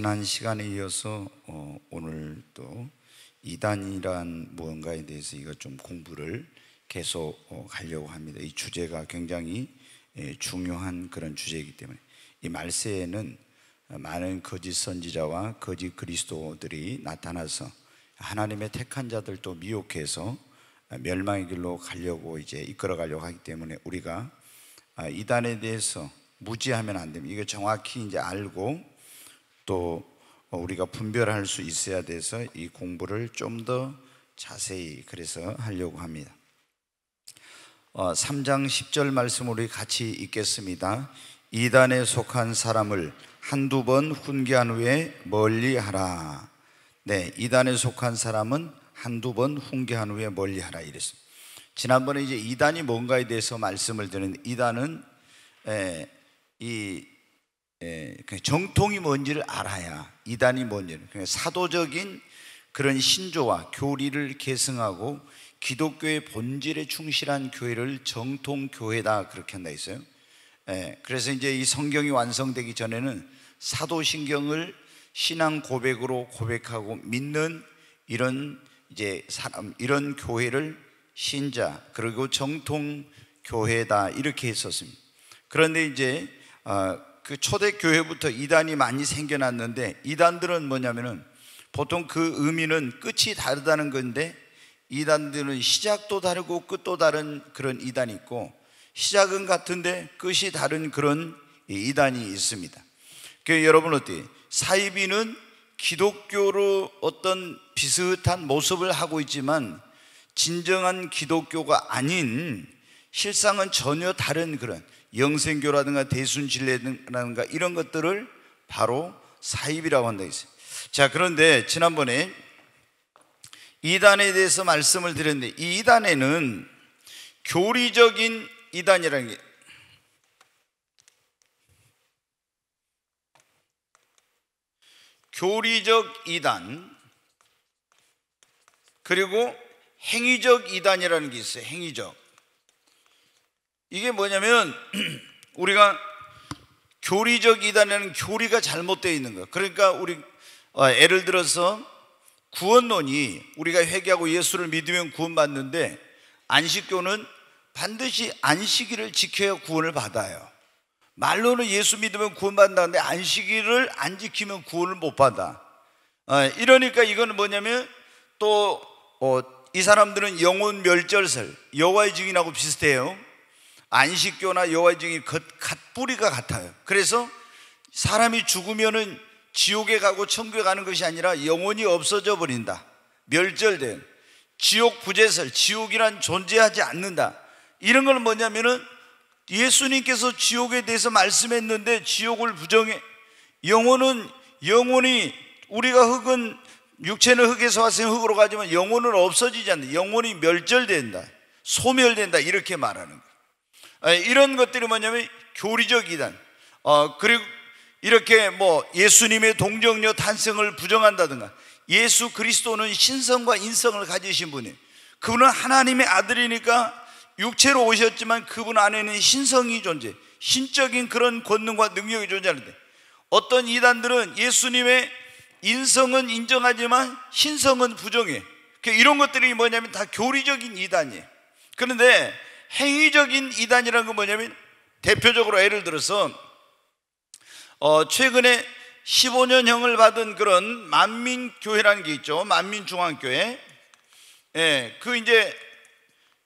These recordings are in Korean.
지난 시간에 이어서 오늘 또 이단이란 무언가에 대해서 이거 좀 공부를 계속 하려고 합니다. 이 주제가 굉장히 중요한 그런 주제이기 때문에 이 말세에는 많은 거짓 선지자와 거짓 그리스도들이 나타나서 하나님의 택한 자들도 미혹해서 멸망의 길로 가려고 이제 이끌어 가려고 하기 때문에 우리가 이단에 대해서 무지하면 안 됩니다. 이거 정확히 이제 알고 또 우리가 분별할 수 있어야 돼서 이 공부를 좀 더 자세히 그래서 하려고 합니다. 3장 10절 말씀을 우리 같이 읽겠습니다. 이단에 속한 사람을 한두 번 훈계한 후에 멀리하라. 네, 이단에 속한 사람은 한두 번 훈계한 후에 멀리하라 이랬습니다. 지난번에 이제 이단이 뭔가에 대해서 말씀을 드렸는데 이단은 정통이 뭔지를 알아야 이단이 뭔지를, 사도적인 그런 신조와 교리를 계승하고 기독교의 본질에 충실한 교회를 정통교회다 그렇게 한다 했어요. 그래서 이제 이 성경이 완성되기 전에는 사도신경을 신앙 고백으로 고백하고 믿는 이런 이제 사람, 이런 교회를 신자 그리고 정통교회다 이렇게 했었습니다. 그런데 이제 그 초대교회부터 이단이 많이 생겨났는데 이단들은 뭐냐면은 보통 그 의미는 끝이 다르다는 건데 이단들은 시작도 다르고 끝도 다른 그런 이단이 있고 시작은 같은데 끝이 다른 그런 이단이 있습니다. 그래서 여러분 어때요? 사이비는 기독교로 어떤 비슷한 모습을 하고 있지만 진정한 기독교가 아닌 실상은 전혀 다른 그런 영생교라든가 대순진례라든가 이런 것들을 바로 사입이라고 한다 했어요. 자, 그런데 지난번에 이단에 대해서 말씀을 드렸는데 이 이단에는 교리적인 이단이라는 게 교리적 이단 그리고 행위적 이단이라는 게 있어요. 행위적. 이게 뭐냐면 우리가 교리적 이단에는 교리가 잘못되어 있는 거예요. 그러니까 우리 예를 들어서 구원론이 우리가 회개하고 예수를 믿으면 구원받는데 안식교는 반드시 안식일을 지켜야 구원을 받아요. 말로는 예수 믿으면 구원받는다는데 안식일을 안 지키면 구원을 못 받아. 이러니까 이거는 뭐냐면 또 이 사람들은 영혼 멸절설, 여호와의 증인하고 비슷해요. 안식교나 여호와의 증인 갓뿌리가 같아요. 그래서 사람이 죽으면은 지옥에 가고 천국에 가는 것이 아니라 영혼이 없어져 버린다. 멸절된 지옥 부재설, 지옥이란 존재하지 않는다. 이런 건 뭐냐면은 예수님께서 지옥에 대해서 말씀했는데 지옥을 부정해. 영혼이 우리가 흙은 육체는 흙에서 왔으니 흙으로 가지만 영혼은 없어지지 않는다. 영혼이 멸절된다. 소멸된다. 이렇게 말하는 거예요. 이런 것들이 뭐냐면 교리적 이단. 그리고 이렇게 뭐 예수님의 동정녀 탄생을 부정한다든가 예수 그리스도는 신성과 인성을 가지신 분이에요. 그분은 하나님의 아들이니까 육체로 오셨지만 그분 안에는 신성이 존재, 신적인 그런 권능과 능력이 존재하는데 어떤 이단들은 예수님의 인성은 인정하지만 신성은 부정해. 이런 것들이 뭐냐면 다 교리적인 이단이에요. 그런데 행위적인 이단이라는 건 뭐냐면 대표적으로 예를 들어서 최근에 15년형을 받은 그런 만민교회라는 게 있죠. 만민중앙교회. 그 이제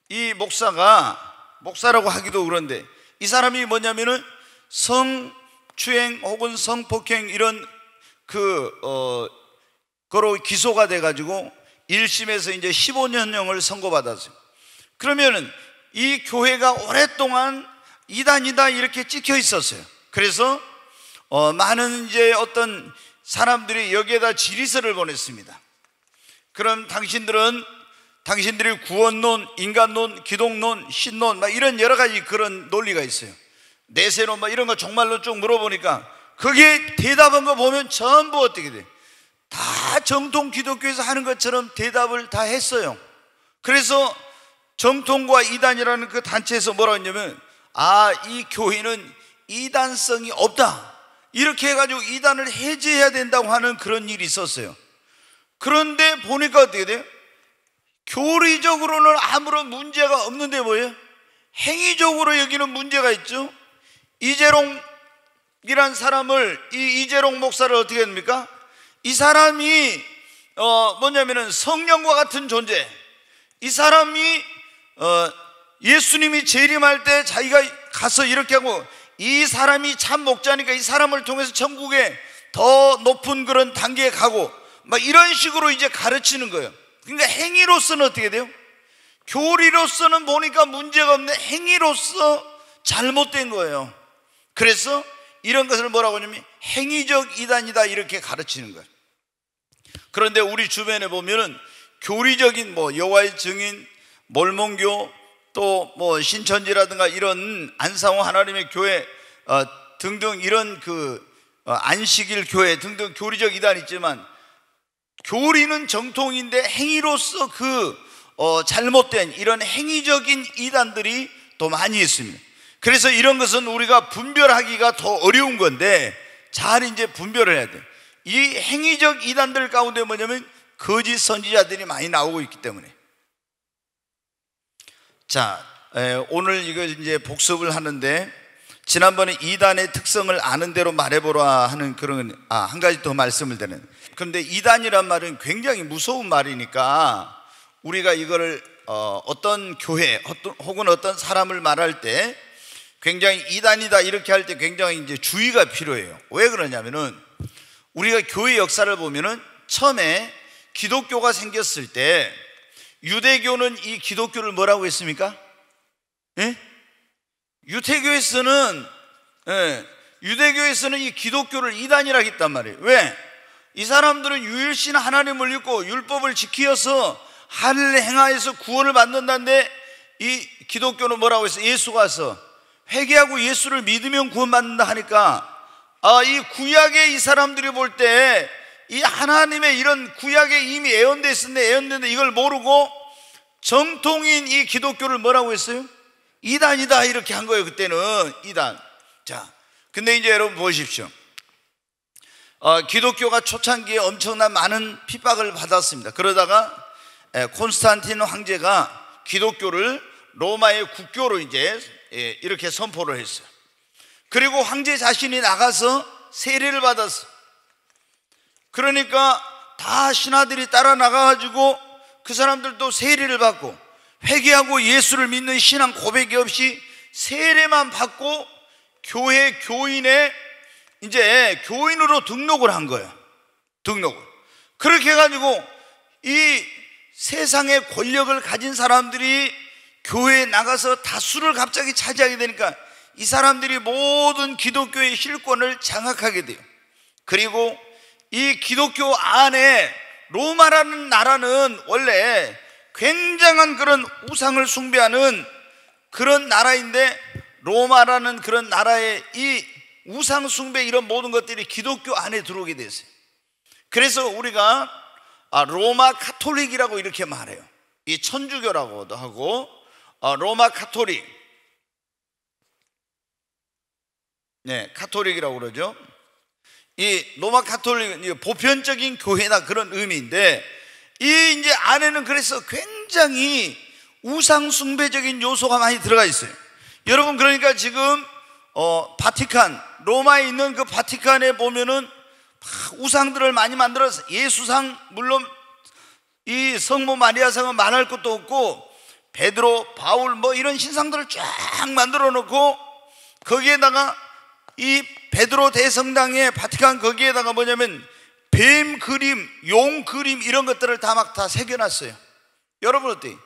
이 목사라고 하기도 그런데 이 사람이 뭐냐면은 성추행 혹은 성폭행 이런 거로 기소가 돼가지고 1심에서 이제 15년형을 선고받았어요. 그러면은 이 교회가 오랫동안 이단이다 이렇게 찍혀 있었어요. 그래서 많은 이제 어떤 사람들이 여기에다 질의서를 보냈습니다. 그럼 당신들이 구원론, 인간론, 기독론, 신론 막 이런 여러 가지 그런 논리가 있어요. 내세론 막 이런 거 정말로 쭉 물어보니까 거기에 대답한 거 보면 전부 어떻게 돼? 다 정통 기독교에서 하는 것처럼 대답을 다 했어요. 그래서 정통과 이단이라는 그 단체에서 뭐라고 했냐면 이 교회는 이단성이 없다. 이렇게 해가지고 이단을 해제해야 된다고 하는 그런 일이 있었어요. 그런데 보니까 어떻게 돼요? 교리적으로는 아무런 문제가 없는데 뭐예요? 행위적으로 여기는 문제가 있죠. 이재롱이란 사람을, 이 이재롱 목사를 어떻게 합니까? 이 사람이 뭐냐면은 성령과 같은 존재. 이 사람이 예수님이 재림할 때 자기가 가서 이렇게 하고, 이 사람이 참 목자니까 이 사람을 통해서 천국에 더 높은 그런 단계에 가고 막 이런 식으로 이제 가르치는 거예요. 그러니까 행위로서는 어떻게 돼요? 교리로서는 보니까 문제가 없는데 행위로서 잘못된 거예요. 그래서 이런 것을 뭐라고 하냐면 행위적 이단이다 이렇게 가르치는 거예요. 그런데 우리 주변에 보면은 교리적인 뭐 여호와의 증인, 몰몬교, 또 뭐 신천지라든가 이런 안상호 하나님의 교회 등등 이런 안식일 교회 등등 교리적 이단이 있지만, 교리는 정통인데 행위로서 잘못된 이런 행위적인 이단들이 또 많이 있습니다. 그래서 이런 것은 우리가 분별하기가 더 어려운 건데 잘 이제 분별을 해야 돼요. 이 행위적 이단들 가운데 뭐냐면 거짓 선지자들이 많이 나오고 있기 때문에. 자, 오늘 이거 이제 복습을 하는데, 지난번에 이단의 특성을 아는 대로 말해보라 하는 그런 한 가지 더 말씀을 드리는. 그런데 이단이란 말은 굉장히 무서운 말이니까 우리가 이거를 어떤 교회 혹은 어떤 사람을 말할 때 굉장히 이단이다 이렇게 할 때 굉장히 이제 주의가 필요해요. 왜 그러냐면은 우리가 교회 역사를 보면은 처음에 기독교가 생겼을 때 유대교는 이 기독교를 뭐라고 했습니까? 예? 유대교에서는 이 기독교를 이단이라고 했단 말이에요. 왜? 이 사람들은 유일신 하나님을 믿고 율법을 지키어서 하늘을 행하여서 구원을 받는다는데, 이 기독교는 뭐라고 했어요? 예수가 와서 회개하고 예수를 믿으면 구원받는다 하니까, 이 구약에 이 사람들이 볼 때 이 하나님의 이런 구약에 이미 예언되어 있었는데 예언되는데 이걸 모르고 정통인 이 기독교를 뭐라고 했어요? 이단이다 이렇게 한 거예요. 그때는 이단. 자, 근데 이제 여러분 보십시오. 기독교가 초창기에 엄청난 많은 핍박을 받았습니다. 그러다가 콘스탄틴 황제가 기독교를 로마의 국교로 이제 이렇게 선포를 했어요. 그리고 황제 자신이 나가서 세례를 받았어. 그러니까 다 신하들이 따라 나가가지고 그 사람들도 세례를 받고 회개하고 예수를 믿는 신앙 고백이 없이 세례만 받고 교회 교인에 이제 교인으로 등록을 한 거예요. 등록을. 그렇게 해가지고 이 세상의 권력을 가진 사람들이 교회에 나가서 다수를 갑자기 차지하게 되니까 이 사람들이 모든 기독교의 실권을 장악하게 돼요. 그리고 이 기독교 안에 로마라는 나라는 원래 굉장한 그런 우상을 숭배하는 그런 나라인데, 로마라는 그런 나라의 이 우상 숭배 이런 모든 것들이 기독교 안에 들어오게 됐어요. 그래서 우리가 로마 카톨릭이라고 이렇게 말해요. 이 천주교라고도 하고 로마 카톨릭, 카톨릭이라고 그러죠. 이 로마 카톨릭은 보편적인 교회다 그런 의미인데, 이 이제 안에는 그래서 굉장히 우상 숭배적인 요소가 많이 들어가 있어요. 여러분, 그러니까 지금 바티칸, 로마에 있는 그 바티칸에 보면은 우상들을 많이 만들어서, 예수상 물론 이 성모 마리아상은 말할 것도 없고 베드로, 바울 뭐 이런 신상들을 쫙 만들어 놓고, 거기에다가 이 베드로 대성당의 바티칸 거기에다가 뭐냐면 뱀 그림, 용 그림 이런 것들을 다 새겨놨어요. 여러분 어때요?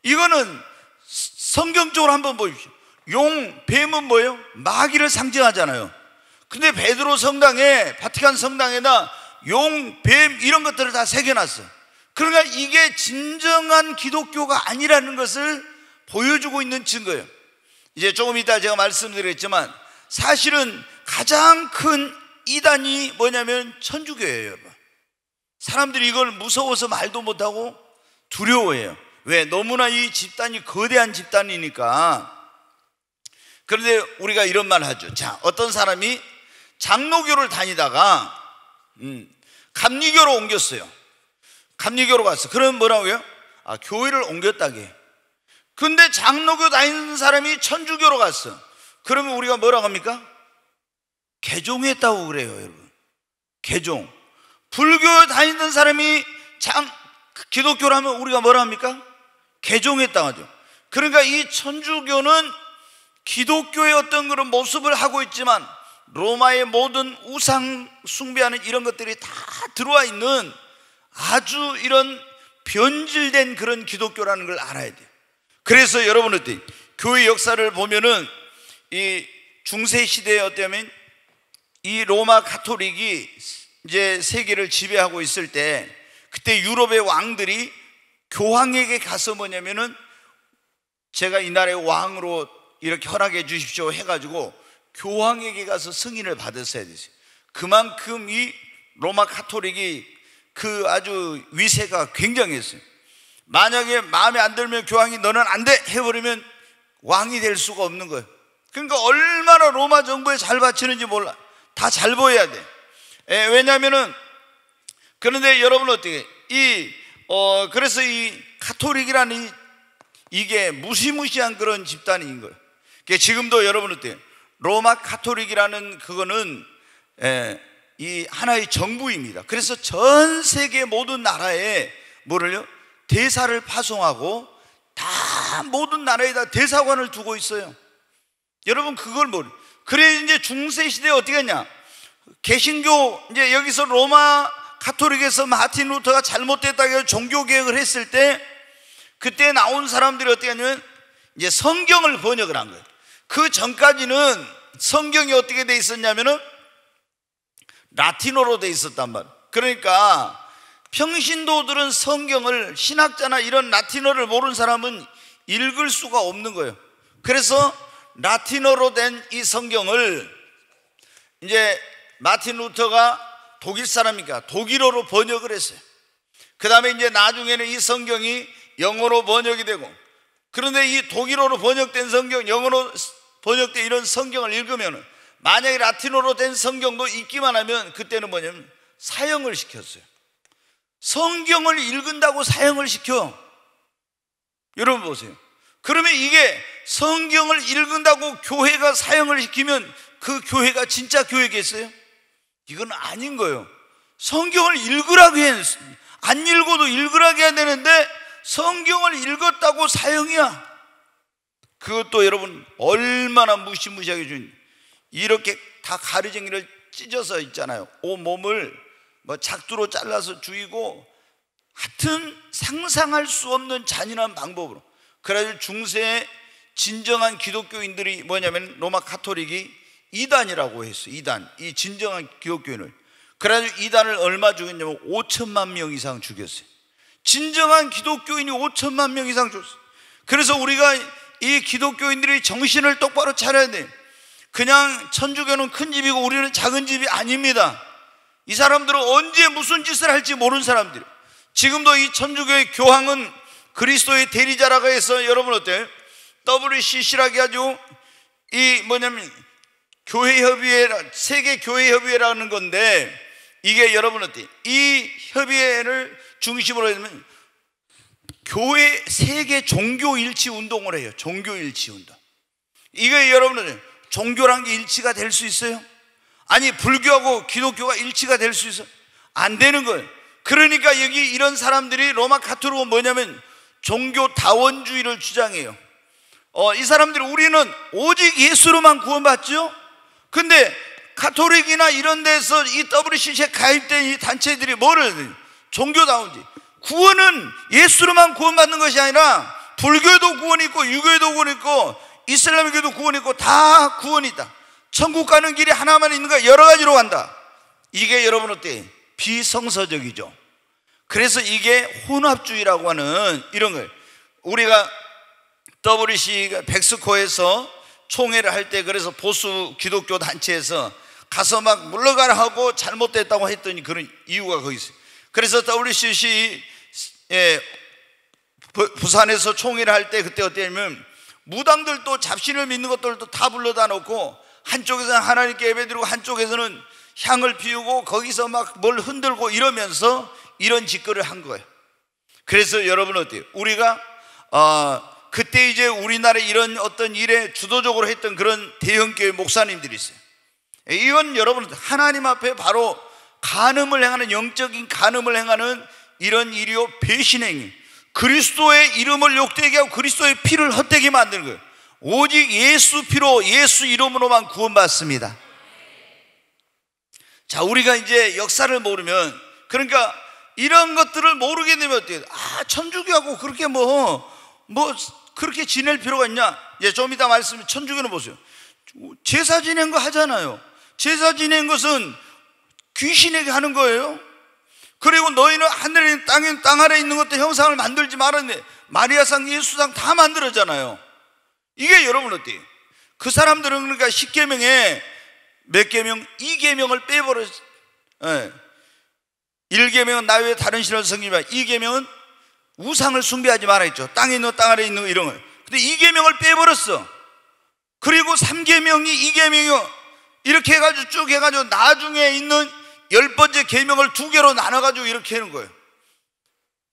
이거는 성경적으로 한번 보십시오. 용, 뱀은 뭐예요? 마귀를 상징하잖아요. 근데 베드로 성당에, 바티칸 성당에다 용, 뱀 이런 것들을 다 새겨놨어요. 그러니까 이게 진정한 기독교가 아니라는 것을 보여주고 있는 증거예요. 이제 조금 이따 제가 말씀드리겠지만 사실은 가장 큰 이단이 뭐냐면 천주교예요, 여러분. 사람들이 이걸 무서워서 말도 못하고 두려워해요. 왜? 너무나 이 집단이 거대한 집단이니까. 그런데 우리가 이런 말 하죠. 자, 어떤 사람이 장로교를 다니다가 감리교로 옮겼어요. 감리교로 갔어. 그러면 뭐라고요? 교회를 옮겼다게. 근데 장로교 다니는 사람이 천주교로 갔어. 그러면 우리가 뭐라고 합니까? 개종했다고 그래요, 여러분. 개종. 불교 다니는 사람이 기독교로 하면 우리가 뭐라 합니까? 개종했다고 하죠. 그러니까 이 천주교는 기독교의 어떤 그런 모습을 하고 있지만 로마의 모든 우상 숭배하는 이런 것들이 다 들어와 있는 아주 이런 변질된 그런 기독교라는 걸 알아야 돼요. 그래서 여러분들 교회 역사를 보면은 이 중세 시대에 어쩌면 이 로마 가톨릭이 이제 세계를 지배하고 있을 때 그때 유럽의 왕들이 교황에게 가서 뭐냐면은 제가 이 나라의 왕으로 이렇게 허락해 주십시오 해가지고 교황에게 가서 승인을 받았어야 됐어요. 그만큼 이 로마 가톨릭이 그 아주 위세가 굉장했어요. 만약에 마음에 안 들면 교황이 너는 안 돼 해버리면 왕이 될 수가 없는 거예요. 그러니까 얼마나 로마 정부에 잘 바치는지 몰라. 다 잘 보여야 돼. 왜냐하면은 그런데 여러분 어떻게 그래서 이 가톨릭이라는 이게 무시무시한 그런 집단인 거예요. 지금도 여러분 어때요? 로마 가톨릭이라는 그거는 이 하나의 정부입니다. 그래서 전 세계 모든 나라에 뭐를요? 대사를 파송하고 다 모든 나라에다 대사관을 두고 있어요. 여러분 그걸 모르. 그래 이제 중세 시대에 어떻게 했냐? 개신교 이제 여기서 로마 가톨릭에서 마틴 루터가 잘못됐다고 해서 종교 개혁을 했을 때 그때 나온 사람들이 어떻게 하냐면 이제 성경을 번역을 한 거예요. 그 전까지는 성경이 어떻게 돼 있었냐면은 라틴어로 돼 있었단 말이에요. 그러니까 평신도들은 성경을 신학자나 이런 라틴어를 모르는 사람은 읽을 수가 없는 거예요. 그래서 라틴어로 된 이 성경을 이제 마틴 루터가 독일 사람이니까 독일어로 번역을 했어요. 그 다음에 이제 나중에는 이 성경이 영어로 번역이 되고, 그런데 이 독일어로 번역된 성경, 영어로 번역된 이런 성경을 읽으면 만약에 라틴어로 된 성경도 읽기만 하면 그때는 뭐냐면 사형을 시켰어요. 성경을 읽은다고 사형을 시켜. 여러분 보세요. 그러면 이게 성경을 읽은다고 교회가 사형을 시키면 그 교회가 진짜 교회겠어요? 이건 아닌 거예요. 성경을 읽으라고 안 읽어도 읽으라고 해야 되는데 성경을 읽었다고 사형이야. 그것도 여러분 얼마나 무시무시하게 준, 이렇게 다 가르쟁이를 찢어서 있잖아요. 온몸을 뭐 작두로 잘라서 죽이고, 하여튼 상상할 수 없는 잔인한 방법으로. 그래가지고 중세의 진정한 기독교인들이 뭐냐면 로마 가톨릭이 이단이라고 했어요. 이단, 이 진정한 기독교인을. 그래가지고 이단을 얼마 죽였냐면 5천만 명 이상 죽였어요. 진정한 기독교인이 5천만 명 이상 죽였어요. 그래서 우리가 이 기독교인들이 정신을 똑바로 차려야 돼. 그냥 천주교는 큰 집이고 우리는 작은 집이 아닙니다. 이 사람들은 언제 무슨 짓을 할지 모르는 사람들. 지금도 이 천주교의 교황은 그리스도의 대리자라고 해서 여러분 어때요? WCC라고 해가지고 이 뭐냐면 교회협의회, 세계교회협의회라는 건데, 이게 여러분 어때요? 이 협의회를 중심으로 하면 교회 세계 종교일치 운동을 해요. 종교일치 운동. 이게 여러분은 종교란 게 일치가 될 수 있어요? 아니 불교하고 기독교가 일치가 될 수 있어요? 안 되는 거예요. 그러니까 여기 이런 사람들이 로마 가톨릭은 뭐냐면 종교다원주의를 주장해요. 이 사람들이 우리는 오직 예수로만 구원받죠? 근데 가톨릭이나 이런 데서 이 WCC에 가입된 이 단체들이 뭐를 해요? 종교다원주의. 구원은 예수로만 구원받는 것이 아니라 불교에도 구원이 있고 유교에도 구원이 있고 이슬람교도 구원이 있고 다 구원이 있다. 천국 가는 길이 하나만 있는 거야. 여러 가지로 간다. 이게 여러분 어때요? 비성서적이죠. 그래서 이게 혼합주의라고 하는 이런 거예요. 우리가 WC 백스코에서 총회를 할 때 그래서 보수 기독교 단체에서 가서 막 물러가라 하고 잘못됐다고 했더니 그런 이유가 거기 있어요. 그래서 WCC 부산에서 총회를 할 때 그때 어땠냐면 무당들도 잡신을 믿는 것들도 다 불러다 놓고 한쪽에서는 하나님께 예배드리고 한쪽에서는 향을 피우고 거기서 막 뭘 흔들고 이러면서 이런 짓거리를 한 거예요. 그래서 여러분 어때요? 우리가 그때 이제 우리나라에 이런 어떤 일에 주도적으로 했던 그런 대형교회 목사님들이 있어요. 이건 여러분 하나님 앞에 바로 간음을 행하는, 영적인 간음을 행하는 이런 일이요, 배신행위. 그리스도의 이름을 욕되게 하고 그리스도의 피를 헛되게 만드는 거예요. 오직 예수 피로, 예수 이름으로만 구원받습니다. 자, 우리가 이제 역사를 모르면, 그러니까 이런 것들을 모르게 되면 어때요? 천주교하고 그렇게 그렇게 지낼 필요가 있냐? 예, 좀 이따 말씀, 천주교는 보세요. 제사 지낸 거 하잖아요. 제사 지낸 것은 귀신에게 하는 거예요. 그리고 너희는 하늘에 있는 땅 아래 있는 것도 형상을 만들지 말았네. 마리아상, 예수상 다 만들었잖아요. 이게 여러분 어때요? 그 사람들은 그러니까 10계명에 몇 계명? 2계명을 빼버렸어요. 예. 1계명은 나 외에 다른 신을 섬기지 마. 2계명은 우상을 숭배하지 말아 했죠. 땅에 있는 땅 아래 있는 이런 걸. 근데 2계명을 빼버렸어. 그리고 3계명이 2계명이요, 이렇게 해가지고 쭉 해가지고 나중에 있는 10번째 계명을 2개로 나눠가지고 이렇게 하는 거예요.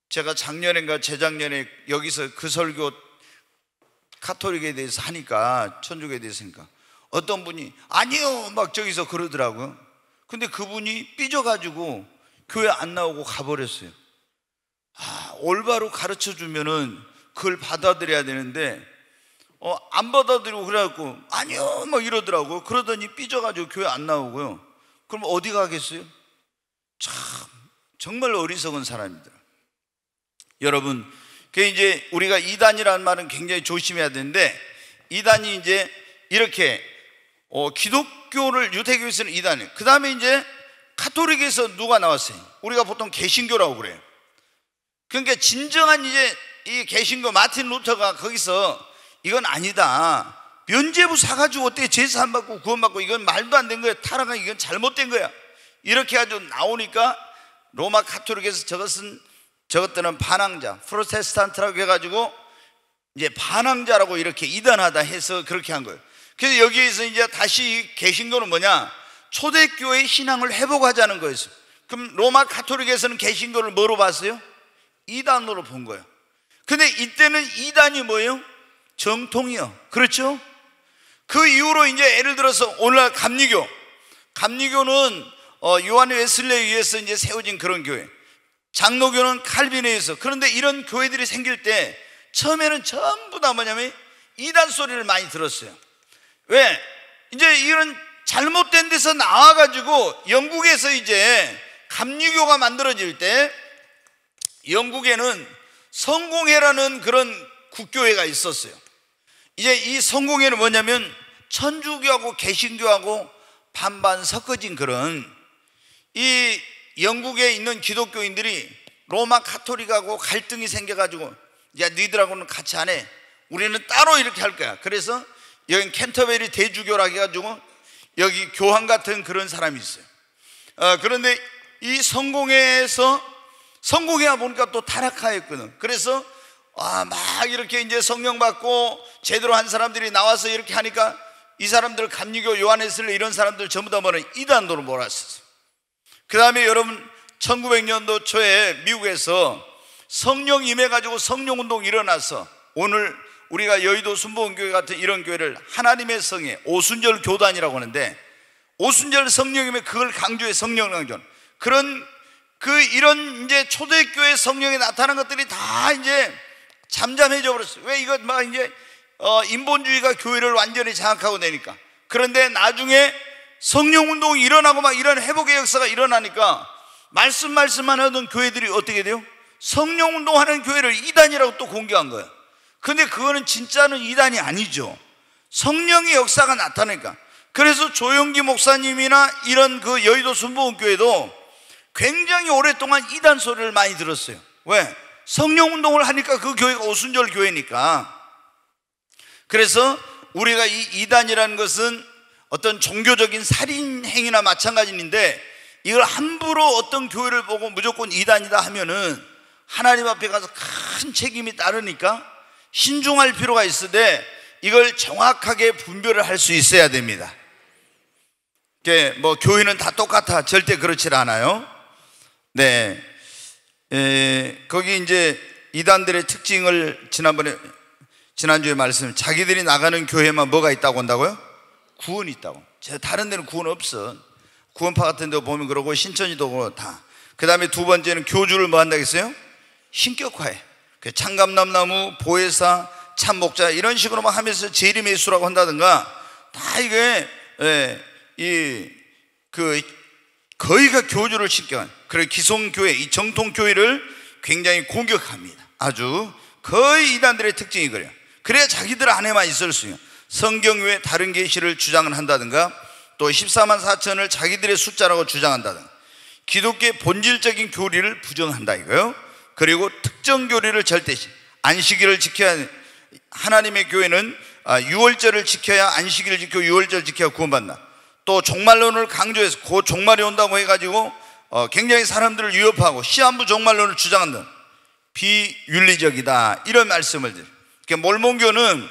제가 작년인가 재작년에 여기서 그 설교 카톨릭에 대해서 하니까, 천주교에 대해서 하니까 어떤 분이 아니요 막 저기서 그러더라고요. 근데 그분이 삐져가지고 교회 안 나오고 가버렸어요. 올바로 가르쳐 주면은 그걸 받아들여야 되는데 안 받아들이고 그래갖고 아니요 막 이러더라고요. 그러더니 삐져가지고 교회 안 나오고요. 그럼 어디 가겠어요? 참 정말 어리석은 사람입니다. 여러분, 그 이제 우리가 이단이라는 말은 굉장히 조심해야 되는데, 이단이 이제 이렇게 기독교를, 유대교에서는 이단이에요. 그 다음에 이제 카톨릭에서 누가 나왔어요? 우리가 보통 개신교라고 그래요. 그러니까 진정한 이제 이 개신교 마틴 루터가 거기서 이건 아니다, 면죄부 사가지고 어떻게 제사 안 받고 구원받고, 이건 말도 안 된 거야, 타락한, 이건 잘못된 거야, 이렇게 해가지고 나오니까 로마 카톨릭에서 저것들은 반항자, 프로테스탄트라고 해가지고 이제 반항자라고 이렇게 이단하다 해서 그렇게 한 거예요. 그래서 여기에서 이제 다시 개신교는 뭐냐? 초대교회의 신앙을 회복하자는 거였어요. 그럼 로마 카톨릭에서는 개신교를 뭐로 봤어요? 이단으로 본 거예요. 근데 이때는 이단이 뭐예요? 정통이요. 그렇죠? 그 이후로 이제 예를 들어서 오늘날 감리교는 요한 웨슬리에 의해서 이제 세워진 그런 교회, 장로교는 칼빈에 의해서. 그런데 이런 교회들이 생길 때 처음에는 전부 다 뭐냐면 이단 소리를 많이 들었어요. 왜? 이제 이런 잘못된 데서 나와가지고 영국에서 이제 감리교가 만들어질 때, 영국에는 성공회라는 그런 국교회가 있었어요. 이제 이 성공회는 뭐냐면 천주교하고 개신교하고 반반 섞어진 그런, 이 영국에 있는 기독교인들이 로마 카톨릭하고 갈등이 생겨가지고, 야 너희들하고는 같이 안 해, 우리는 따로 이렇게 할 거야. 그래서 여긴 캔터베리 대주교라고 해가지고 여기 교황 같은 그런 사람이 있어요. 그런데 이 성공회가 보니까 또 타락하였거든. 그래서 막 이렇게 이제 성령 받고 제대로 한 사람들이 나와서 이렇게 하니까 이 사람들, 감리교, 요한웨슬리 이런 사람들 전부 다 뭐는 이단도로 몰았었어요. 그 다음에 여러분 1900년도 초에 미국에서 성령 임해가지고 성령운동이 일어나서 오늘 우리가 여의도 순복음교회 같은 이런 교회를 하나님의 성에 오순절 교단이라고 하는데, 오순절 성령임에 그걸 강조해, 성령 강조. 이런 이제 초대교회 성령이 나타난 것들이 다 이제 잠잠해져 버렸어요. 왜? 이거 막 이제 인본주의가 교회를 완전히 장악하고 되니까. 그런데 나중에 성령운동이 일어나고 막 이런 회복의 역사가 일어나니까 말씀만 하던 교회들이 어떻게 돼요? 성령운동하는 교회를 이단이라고 또 공개한 거예요. 근데 그거는 진짜는 이단이 아니죠. 성령의 역사가 나타나니까. 그래서 조영기 목사님이나 이런 그 여의도 순복음교회도 굉장히 오랫동안 이단 소리를 많이 들었어요. 왜? 성령운동을 하니까 그 교회가 오순절 교회니까. 그래서 우리가 이 이단이라는 것은 어떤 종교적인 살인 행위나 마찬가지인데, 이걸 함부로 어떤 교회를 보고 무조건 이단이다 하면은 하나님 앞에 가서 큰 책임이 따르니까 신중할 필요가 있으되 이걸 정확하게 분별을 할 수 있어야 됩니다. 뭐 교회는 다 똑같아, 절대 그렇지 않아요. 네, 거기 이제 이단들의 특징을 지난주에 말씀, 자기들이 나가는 교회만 뭐가 있다고 한다고요? 구원이 있다고. 다른 데는 구원 없어. 구원파 같은 데 보면 그러고, 신천지도 그러고 다. 그 다음에 두 번째는 교주를 뭐 한다고 했어요? 신격화해. 창감남나무, 보혜사, 참목자 이런 식으로 막 하면서 재림예수라고 한다든가, 다 이게 거의가 교주를 신격한, 그래 기성교회, 이 정통교회를 굉장히 공격합니다. 아주 거의 이단들의 특징이 그래요. 그래야 자기들 안에만 있을 수 있어요. 성경 외에 다른 계시를 주장을 한다든가, 또 14만 4천을 자기들의 숫자라고 주장한다든가, 기독교의 본질적인 교리를 부정한다 이거요. 그리고 특정 교리를 절대시, 안식일을 지켜야, 하나님의 교회는 유월절을 지켜야, 안식일을 지켜 유월절을 지켜야 구원받나. 또 종말론을 강조해서 곧 종말이 온다고 해가지고 굉장히 사람들을 위협하고 시한부 종말론을 주장한다. 비윤리적이다 이런 말씀을 드려요. 그러니까 몰몬교는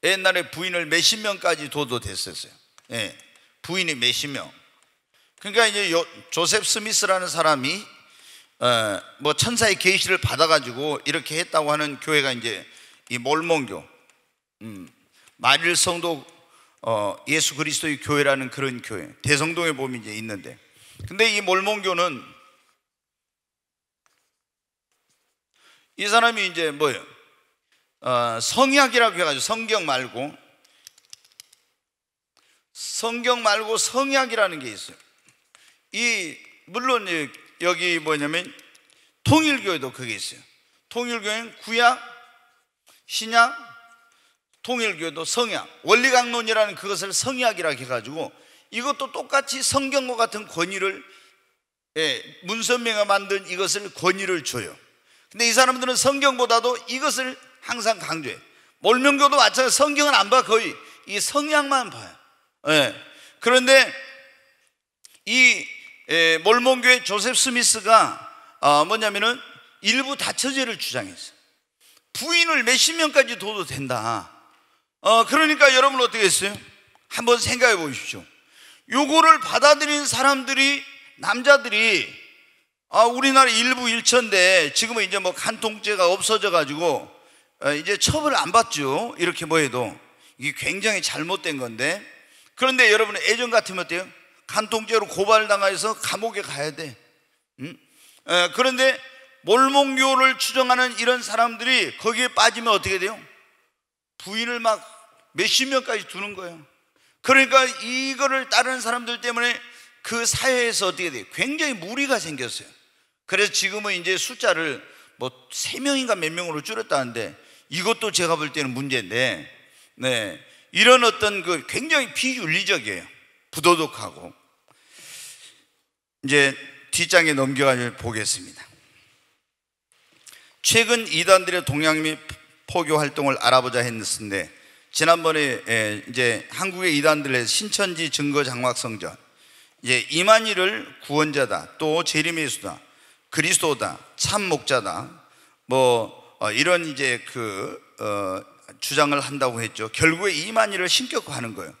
옛날에 부인을 몇십 명까지 둬도 됐었어요. 예, 부인이 몇십 명. 그러니까 이제 조셉 스미스라는 사람이 뭐 천사의 계시를 받아가지고 이렇게 했다고 하는 교회가 이제 이 몰몬교, 마릴 성도 예수 그리스도의 교회라는 그런 교회, 대성동에 보면 이제 있는데, 근데 이 몰몬교는 이 사람이 이제 뭐예요? 성약이라고 해가지고, 성경 말고 성약이라는 게 있어요. 물론 여기 뭐냐면 통일교회도 그게 있어요. 통일교회는 구약, 신약, 통일교회도 성약, 원리강론이라는 그것을 성약이라고 해가지고, 이것도 똑같이 성경과 같은 권위를, 문선명이 만든 이것을 권위를 줘요. 근데 이 사람들은 성경보다도 이것을 항상 강조해. 몰몬교도 마찬가지로 성경은 안 봐. 거의 이 성약만 봐요. 그런데 이 몰몬교의 조셉 스미스가 뭐냐면은 일부 다처제를 주장했어요. 부인을 몇십 명까지 둬도 된다. 그러니까 여러분 어떻게 했어요? 한번 생각해 보십시오. 요거를 받아들인 사람들이, 남자들이, 우리나라 일부 일처인데 지금은 이제 뭐 간통죄가 없어져 가지고 이제 처벌을 안 받죠. 이렇게 뭐 해도 이게 굉장히 잘못된 건데, 그런데 여러분 예전 같으면 어때요? 간통죄로 고발당해서 감옥에 가야 돼. 그런데 몰몬교를 추정하는 이런 사람들이 거기에 빠지면 어떻게 돼요? 부인을 막 몇십 명까지 두는 거예요. 그러니까 이거를 따르는 사람들 때문에 그 사회에서 어떻게 돼요? 굉장히 무리가 생겼어요. 그래서 지금은 이제 숫자를 뭐 3명인가 몇 명으로 줄였다는데, 이것도 제가 볼 때는 문제인데, 이런 어떤 그 굉장히 비윤리적이에요. 부도덕하고. 이제 뒷장에 넘겨가 보겠습니다. 최근 이단들의 동향 및 포교 활동을 알아보자 했는데, 지난번에 이제 한국의 이단들의 신천지 증거 장막 성전, 이제 이만희를 구원자다, 또 재림예수다, 그리스도다, 참 목자다, 뭐 이런 이제 주장을 한다고 했죠. 결국에 이만희를 신격화하는 거예요.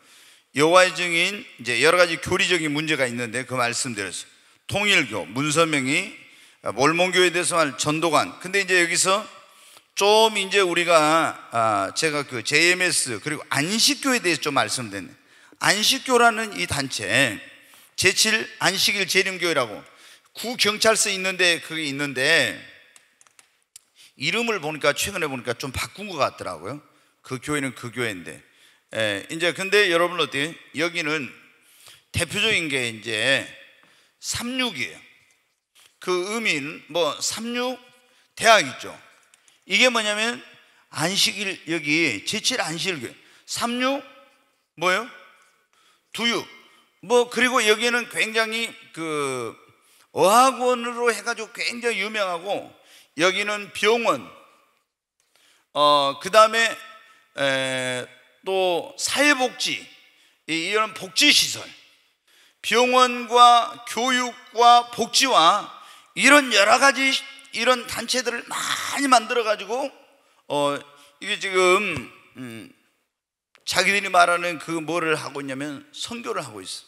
여호와의 증인, 이제 여러 가지 교리적인 문제가 있는데 그 말씀드렸어요. 통일교, 문선명이 몰몬교에 대해서 전도관. 근데 이제 여기서 좀 이제 우리가 제가 그 JMS 그리고 안식교에 대해서 좀 말씀드렸네. 안식교라는 이 단체, 제7 안식일 재림교회라고 구경찰서 있는데 그게 있는데, 이름을 보니까 최근에 보니까 좀 바꾼 것 같더라고요. 그 교회는 그 교회인데, 이제 근데 여러분 어때요? 여기는 대표적인 게 이제 36이에요. 그 의미는 뭐 36 대학 있죠. 이게 뭐냐면 안식일, 여기 제7 안식일 교회 36 뭐예요? 두육. 뭐 그리고 여기는 굉장히 그 어학원으로 해가지고 굉장히 유명하고, 여기는 병원, 그 다음에 또 사회복지, 이런 복지시설, 병원과 교육과 복지와 이런 여러 가지 이런 단체들을 많이 만들어 가지고 이게 지금 자기들이 말하는 그 뭐를 하고 있냐면 선교를 하고 있어.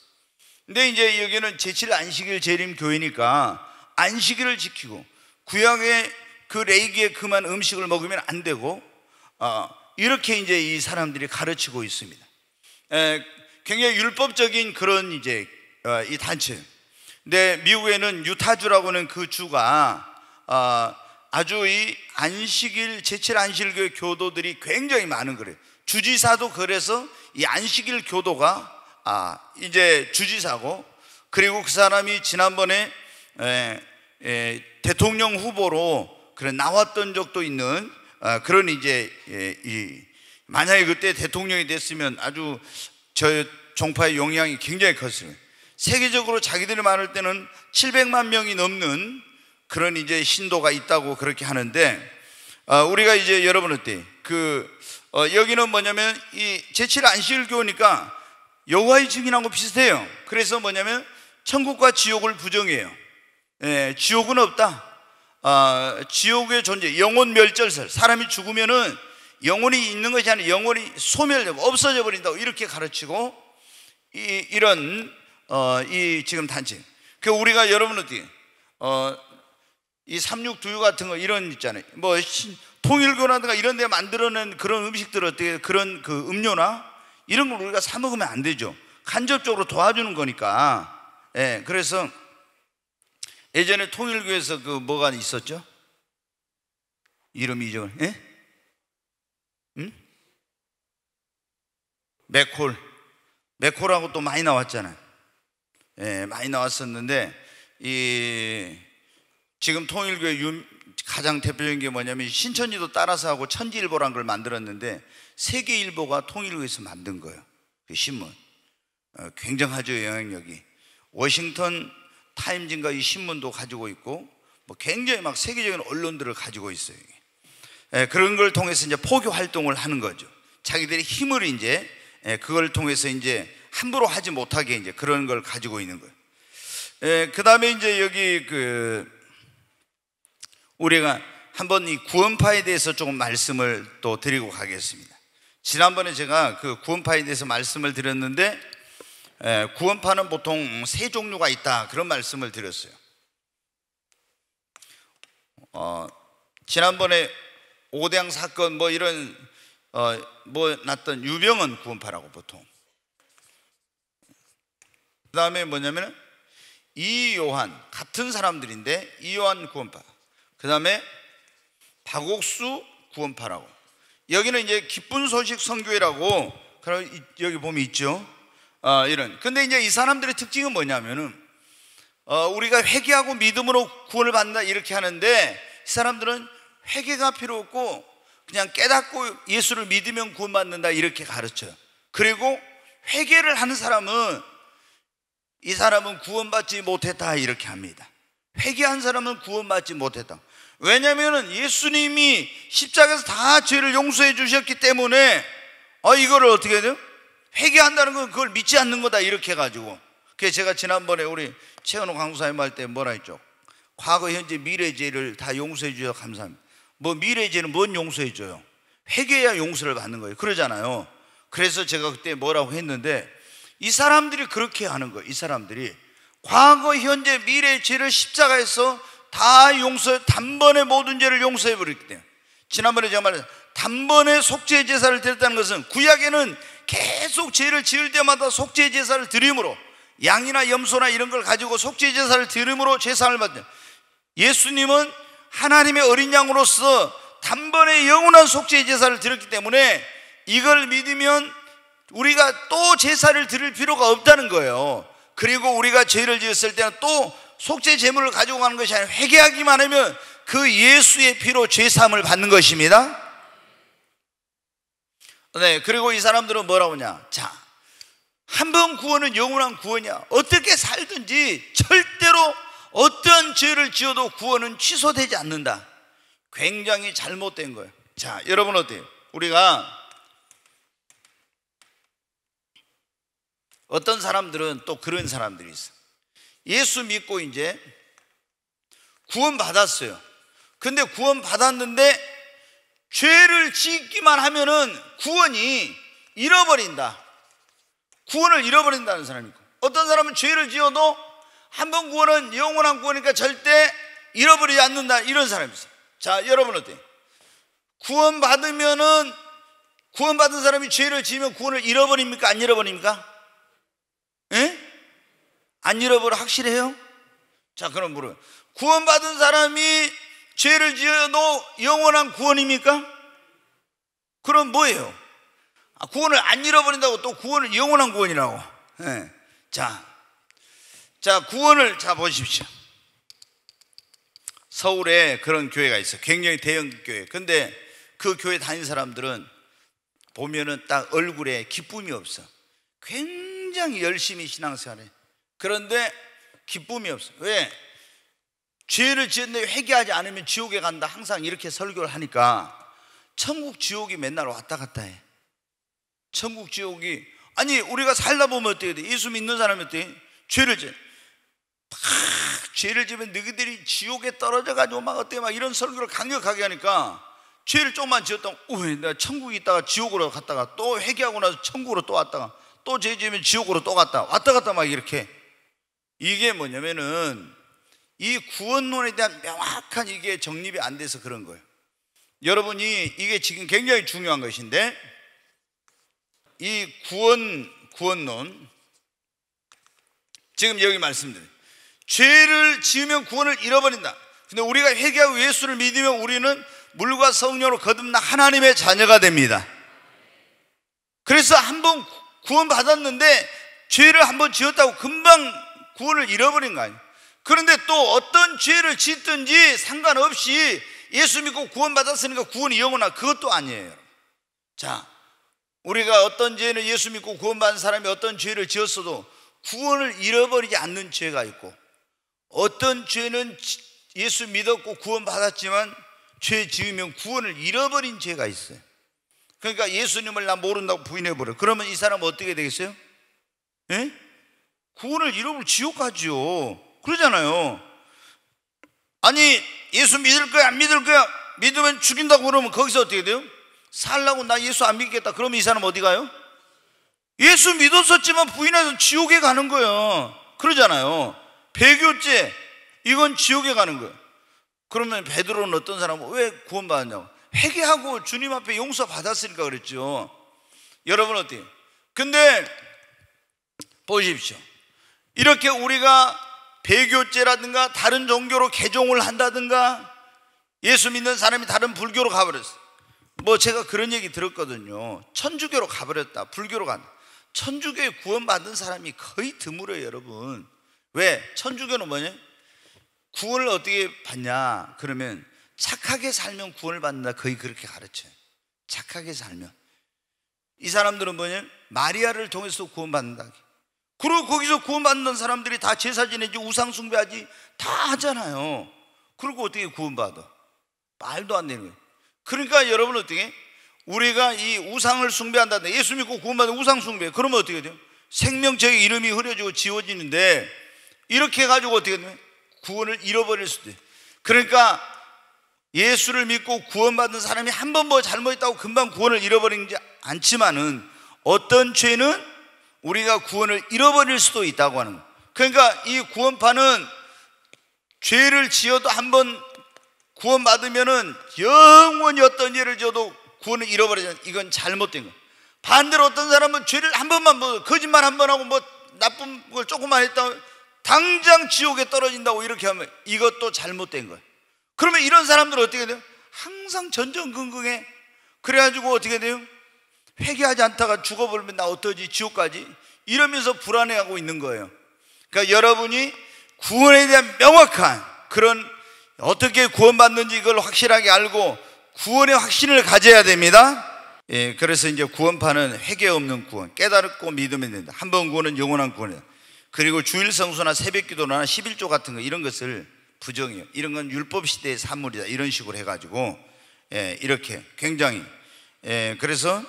근데 이제 여기는 제7 안식일 재림 교회니까 안식일을 지키고 구약의 그 레위기에 그만 음식을 먹으면 안 되고 이렇게 이제 이 사람들이 가르치고 있습니다. 굉장히 율법적인 그런 이제 이 단체. 근데 미국에는 유타주라고 하는 그 주가 아주 이 안식일 제7 안식일 교도들이 굉장히 많은 거래요. 주지사도 그래서 이 안식일 교도가 이제 주지사고, 그리고 그 사람이 지난번에 대통령 후보로 그래 나왔던 적도 있는 그런 이제 만약에 그때 대통령이 됐으면 아주 저 종파의 영향이 굉장히 컸어요. 세계적으로 자기들이 말할 때는 700만 명이 넘는 그런 이제 신도가 있다고 그렇게 하는데, 우리가 이제 여러분 어때? 여기는 뭐냐면 이 제7 안식일 교회니까 여호와의 증인하고 비슷해요. 그래서 뭐냐면 천국과 지옥을 부정해요. 지옥은 없다. 지옥의 존재, 영혼 멸절설. 사람이 죽으면은 영혼이 있는 것이 아니라 영혼이 소멸되고 없어져 버린다고 이렇게 가르치고, 이런 이 지금 단체. 그 우리가 여러분 어떻게 이 삼육두유 같은 거 이런 있잖아요. 뭐 통일교라든가 이런 데 만들어낸 그런 음식들 어떻게 그런 그 음료나 이런 걸 우리가 사 먹으면 안 되죠. 간접적으로 도와주는 거니까. 그래서 예전에 통일교에서 그 뭐가 있었죠? 이름이 잊어. 맥콜하고 또 많이 나왔잖아요. 많이 나왔었는데 지금 통일교의 가장 대표적인 게 뭐냐면 신천지도 따라서 하고 천지일보라는 걸 만들었는데 세계일보가 통일교에서 만든 거예요. 그 신문 굉장하죠, 영향력이. 워싱턴 타임즈인가 이 신문도 가지고 있고 뭐 굉장히 막 세계적인 언론들을 가지고 있어요. 그런 걸 통해서 이제 포교 활동을 하는 거죠. 자기들의 힘을 이제 그걸 통해서 이제 함부로 하지 못하게 이제 그런 걸 가지고 있는 거예요. 그 다음에 이제 여기 우리가 한번 이 구원파에 대해서 조금 말씀을 또 드리고 가겠습니다. 지난번에 제가 그 구원파에 대해서 말씀을 드렸는데, 구원파는 보통 세 종류가 있다 그런 말씀을 드렸어요. 지난번에 오대양 사건 뭐 이런 뭐 났던 유병헌 구원파라고 보통. 그 다음에 뭐냐면 이요한, 같은 사람들인데 이요한 구원파. 그 다음에 박옥수 구원파라고. 여기는 이제 기쁜 소식 선교회라고 여기 보면 있죠. 이런. 근데 이제 이 사람들의 특징은 뭐냐면은 우리가 회개하고 믿음으로 구원을 받는다 이렇게 하는데, 이 사람들은 회개가 필요 없고 그냥 깨닫고 예수를 믿으면 구원받는다 이렇게 가르쳐요. 그리고 회개를 하는 사람은 이 사람은 구원받지 못했다 이렇게 합니다. 회개한 사람은 구원받지 못했다. 왜냐하면 예수님이 십자가에서 다 죄를 용서해 주셨기 때문에 이거를 어떻게 해야 돼요? 회개한다는 건 그걸 믿지 않는 거다 이렇게 해가지고. 그래서 제가 지난번에 우리 최은호 강사님 할 때 뭐라 했죠? 과거 현재 미래 죄를 다 용서해 주셔서 감사합니다. 뭐 미래 죄는 뭔 용서해 줘요? 회개해야 용서를 받는 거예요. 그러잖아요. 그래서 제가 그때 뭐라고 했는데, 이 사람들이 그렇게 하는 거예요. 이 사람들이 과거 현재 미래의 죄를 십자가에서 다 용서, 단번에 모든 죄를 용서해 버렸기 때문에. 지난번에 제가 말했죠. 단번에 속죄 제사를 드렸다는 것은 구약에는 계속 죄를 지을 때마다 속죄 제사를 드림으로, 양이나 염소나 이런 걸 가지고 속죄 제사를 드림으로 제사를 받는, 예수님은 하나님의 어린 양으로서 단번에 영원한 속죄 제사를 드렸기 때문에 이걸 믿으면 우리가 또 제사를 드릴 필요가 없다는 거예요. 그리고 우리가 죄를 지었을 때는 또 속죄 제물을 가지고 가는 것이 아니라 회개하기만 하면 그 예수의 피로 죄사함을 받는 것입니다. 네, 그리고 이 사람들은 뭐라고 하냐? 자, 한 번 구원은 영원한 구원이야. 어떻게 살든지 절대로 어떤 죄를 지어도 구원은 취소되지 않는다. 굉장히 잘못된 거예요. 자, 여러분 어때요? 우리가 어떤 사람들은 또 그런 사람들이 있어. 예수 믿고 이제 구원 받았어요. 근데 구원 받았는데 죄를 짓기만 하면은 구원이 잃어버린다. 구원을 잃어버린다는 사람이 있고, 어떤 사람은 죄를 지어도 한 번 구원은 영원한 구원이니까 절대 잃어버리지 않는다, 이런 사람이 있어요. 자, 여러분 어때요? 구원받은 사람이 죄를 지으면 구원을 잃어버립니까? 안 잃어버립니까? 예? 안 잃어버려, 확실해요? 자, 그럼 물어요. 구원받은 사람이 죄를 지어도 영원한 구원입니까? 그럼 뭐예요? 구원을 안 잃어버린다고 또 구원을 영원한 구원이라고. 예. 자, 구원을 보십시오. 서울에 그런 교회가 있어요. 굉장히 대형 교회. 근데 그 교회 다닌 사람들은 보면은 딱 얼굴에 기쁨이 없어. 굉장히 열심히 신앙생활해. 그런데 기쁨이 없어. 왜? 죄를 지었는데 회개하지 않으면 지옥에 간다, 항상 이렇게 설교를 하니까 천국 지옥이 맨날 왔다 갔다 해. 천국 지옥이, 아니 우리가 살다 보면 어떻게 돼? 예수 믿는 사람이 어떻게 돼? 죄를 지으면 너희들이 지옥에 떨어져 가지고 막 어때, 막 이런 설교를 강력하게 하니까 죄를 조금만 지었다가 내가 천국에 있다가 지옥으로 갔다가 또 회개하고 나서 천국으로 또 왔다가 또 죄 지으면 지옥으로 또 왔다 갔다 막 이렇게. 이게 뭐냐면은 이 구원론에 대한 명확한 이게 정립이 안 돼서 그런 거예요. 여러분이 이게 지금 굉장히 중요한 것인데, 이 구원론, 지금 여기 말씀드려요. 죄를 지으면 구원을 잃어버린다. 근데 우리가 회개하고 예수를 믿으면 우리는 물과 성령으로 거듭나 하나님의 자녀가 됩니다. 그래서 한번 구원받았는데 죄를 한번 지었다고 금방 구원을 잃어버린 거 아니에요. 그런데 또 어떤 죄를 짓든지 상관없이 예수 믿고 구원받았으니까 구원이 영원한, 그것도 아니에요. 자, 우리가 어떤 죄는 예수 믿고 구원받은 사람이 어떤 죄를 지었어도 구원을 잃어버리지 않는 죄가 있고, 어떤 죄는 예수 믿었고 구원받았지만 죄 지으면 구원을 잃어버린 죄가 있어요. 그러니까 예수님을 나 모른다고 부인해버려. 그러면 이 사람은 어떻게 되겠어요? 예? 구원을 잃어버리고 지옥 가죠. 그러잖아요. 아니 예수 믿을 거야 안 믿을 거야? 믿으면 죽인다고 그러면 거기서 어떻게 돼요? 살라고 나 예수 안 믿겠다 그러면 이 사람 어디 가요? 예수 믿었었지만 부인해서 지옥에 가는 거예요. 그러잖아요. 배교죄, 이건 지옥에 가는 거예요. 그러면 베드로는 어떤 사람은 왜 구원받았냐고, 회개하고 주님 앞에 용서받았으니까 그랬죠. 여러분 어때요? 근데 보십시오. 이렇게 우리가 배교죄라든가 다른 종교로 개종을 한다든가 예수 믿는 사람이 다른 불교로 가버렸어요. 뭐 제가 그런 얘기 들었거든요. 천주교로 가버렸다, 불교로 간다. 천주교에 구원받은 사람이 거의 드물어요, 여러분. 왜? 천주교는 뭐냐? 구원을 어떻게 받냐? 그러면 착하게 살면 구원을 받는다, 거의 그렇게 가르쳐요. 착하게 살면. 이 사람들은 뭐냐? 마리아를 통해서 구원받는다. 그리고 거기서 구원받는 사람들이 다 제사 지내지, 우상 숭배하지, 다 하잖아요. 그리고 어떻게 구원받아? 말도 안 되는 거예요. 그러니까 여러분 어떻게? 우리가 이 우상을 숭배한다, 예수 믿고 구원받은 우상 숭배, 그러면 어떻게 돼요? 생명체의 이름이 흐려지고 지워지는데, 이렇게 해가지고 어떻게 돼요? 구원을 잃어버릴 수도 있어요. 그러니까 예수를 믿고 구원받은 사람이 한 번 뭐 잘못했다고 금방 구원을 잃어버리지 않지만은 어떤 죄는 우리가 구원을 잃어버릴 수도 있다고 하는 거예요. 그러니까 이 구원파는 죄를 지어도 한 번 구원받으면은 영원히 어떤 죄를 지어도 구원을 잃어버리잖아요. 이건 잘못된 거예요. 반대로 어떤 사람은 죄를 한 번만, 뭐 거짓말 한 번 하고 뭐 나쁜 걸 조금만 했다 당장 지옥에 떨어진다고 이렇게 하면 이것도 잘못된 거예요. 그러면 이런 사람들은 어떻게 돼요? 항상 전전긍긍해. 그래가지고 어떻게 돼요? 회개하지 않다가 죽어버리면 나 어떠지? 지옥까지? 이러면서 불안해하고 있는 거예요. 그러니까 여러분이 구원에 대한 명확한 그런 어떻게 구원받는지 이걸 확실하게 알고 구원의 확신을 가져야 됩니다. 예, 그래서 이제 구원파는 회개 없는 구원, 깨달고 믿으면 된다. 한 번 구원은 영원한 구원이다. 그리고 주일 성수나 새벽 기도나 11조 같은 거 이런 것을 부정해요. 이런 건 율법 시대의 산물이다, 이런 식으로 해가지고 이렇게 굉장히 그래서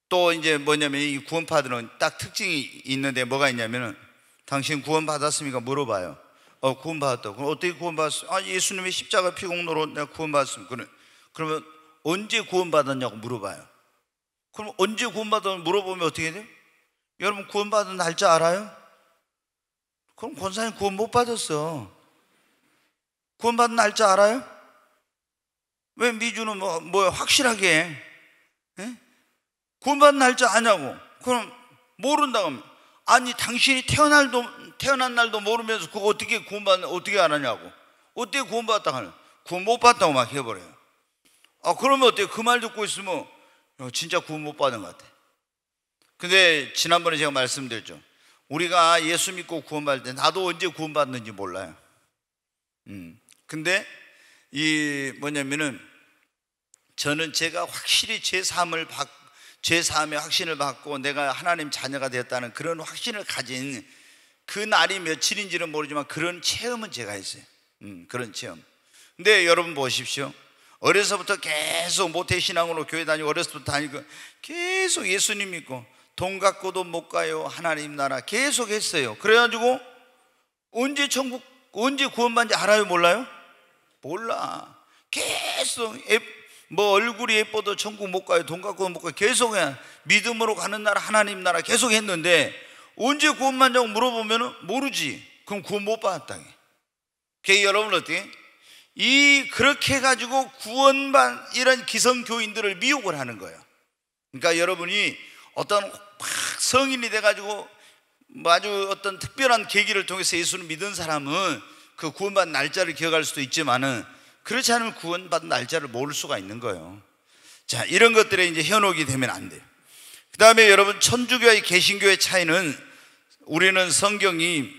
또 이제 뭐냐면 이 구원파들은 딱 특징이 있는데 뭐가 있냐면은 당신 구원받았습니까? 물어봐요. 구원받았다고. 그럼 어떻게 구원받았어요? 예수님의 십자가 피공로로 내가 구원받았습니다. 그러면 언제 구원받았냐고 물어봐요. 그럼 언제 구원받아 물어보면 어떻게 돼요? 여러분 구원받은 날짜 알아요? 그럼 권사님 구원 못 받았어. 구원받은 날짜 알아요? 왜 미주는 뭐 확실하게 해? 예? 구원받은 날짜 아냐고. 그럼 모른다고 하면, 아니 당신이 태어난 날도 모르면서 그거 어떻게 어떻게 안 하냐고. 어떻게 구원받았다 하냐. 구원 못 받았다고 막 해버려요. 그러면 어때요? 그 말 듣고 있으면 진짜 구원 못 받은 것 같아. 근데 지난번에 제가 말씀드렸죠. 우리가 예수 믿고 구원받을 때 나도 언제 구원받는지 몰라요. 근데 뭐냐면은 저는 제가 확실히 제3의 확신을 받고 내가 하나님 자녀가 되었다는 그런 확신을 가진 그 날이 며칠인지는 모르지만 그런 체험은 제가 했어요. 그런 체험. 근데 여러분 보십시오. 어려서부터 계속 모태신앙으로 교회 다니고 어려서부터 다니고 계속 예수님 믿고 돈 갖고도 못 가요 하나님 나라 계속 했어요. 그래가지고 언제 구원받는지 알아요 몰라요? 몰라. 계속 얼굴이 예뻐도 천국 못 가요 돈 갖고도 못 가요 계속 믿음으로 가는 나라 하나님 나라 계속 했는데 언제 구원받냐고 물어보면 모르지. 그럼 구원 못 받았다. 여러분 어떻게? 그렇게 해가지고 이런 기성교인들을 미혹을 하는 거예요. 그러니까 여러분이 어떤 막 성인이 돼가지고 아주 어떤 특별한 계기를 통해서 예수를 믿은 사람은 그 구원받은 날짜를 기억할 수도 있지만은 그렇지 않으면 구원받은 날짜를 모를 수가 있는 거예요. 자, 이런 것들에 이제 현혹이 되면 안 돼요. 그 다음에 여러분 천주교와 개신교의 차이는 우리는 성경이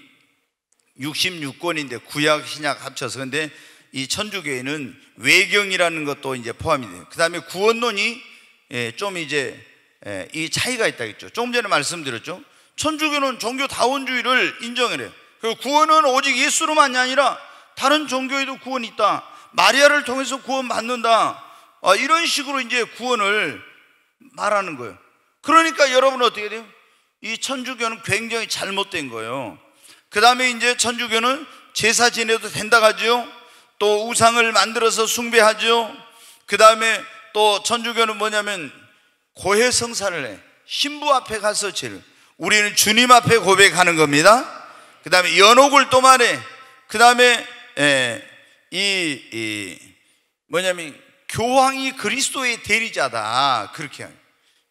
66권인데 구약 신약 합쳐서 근데 이 천주교에는 외경이라는 것도 이제 포함이 돼요. 그 다음에 구원론이 좀 이제 이 차이가 있다 했죠. 조금 전에 말씀드렸죠. 천주교는 종교다원주의를 인정을 해요. 그리고 구원은 오직 예수로만이 아니라 다른 종교에도 구원이 있다. 마리아를 통해서 구원받는다. 이런 식으로 이제 구원을 말하는 거예요. 그러니까 여러분은 어떻게 돼요? 이 천주교는 굉장히 잘못된 거예요. 그 다음에 이제 천주교는 제사 지내도 된다 하죠. 또 우상을 만들어서 숭배하죠. 그 다음에 또 천주교는 뭐냐면 고해성사를 해. 신부 앞에 가서 우리는 주님 앞에 고백하는 겁니다. 그 다음에 연옥을 또 말해. 그 다음에 뭐냐면 교황이 그리스도의 대리자다 그렇게 해요.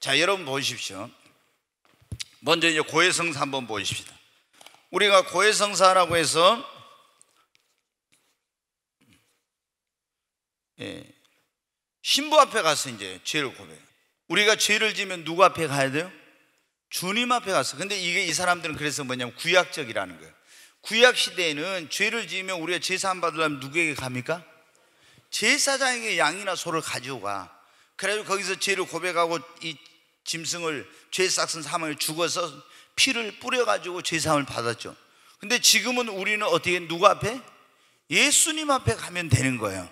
자, 여러분 보십시오. 먼저 이제 고해성사 한번 보십시다. 우리가 고해성사라고 해서 신부 앞에 가서 이제 죄를 고백해요. 우리가 죄를 지면 누구 앞에 가야 돼요? 주님 앞에 가서. 근데 이 사람들은 그래서 뭐냐면 구약적이라는 거예요. 구약 시대에는 죄를 지으면 우리가 제사함 받으려면 누구에게 갑니까? 제사장에게 양이나 소를 가지고 가. 그래가지고 거기서 죄를 고백하고 이 짐승을 죄 싹슨 사망을 죽어서 피를 뿌려가지고 제사함을 받았죠. 근데 지금은 우리는 어떻게 누구 앞에? 예수님 앞에 가면 되는 거예요.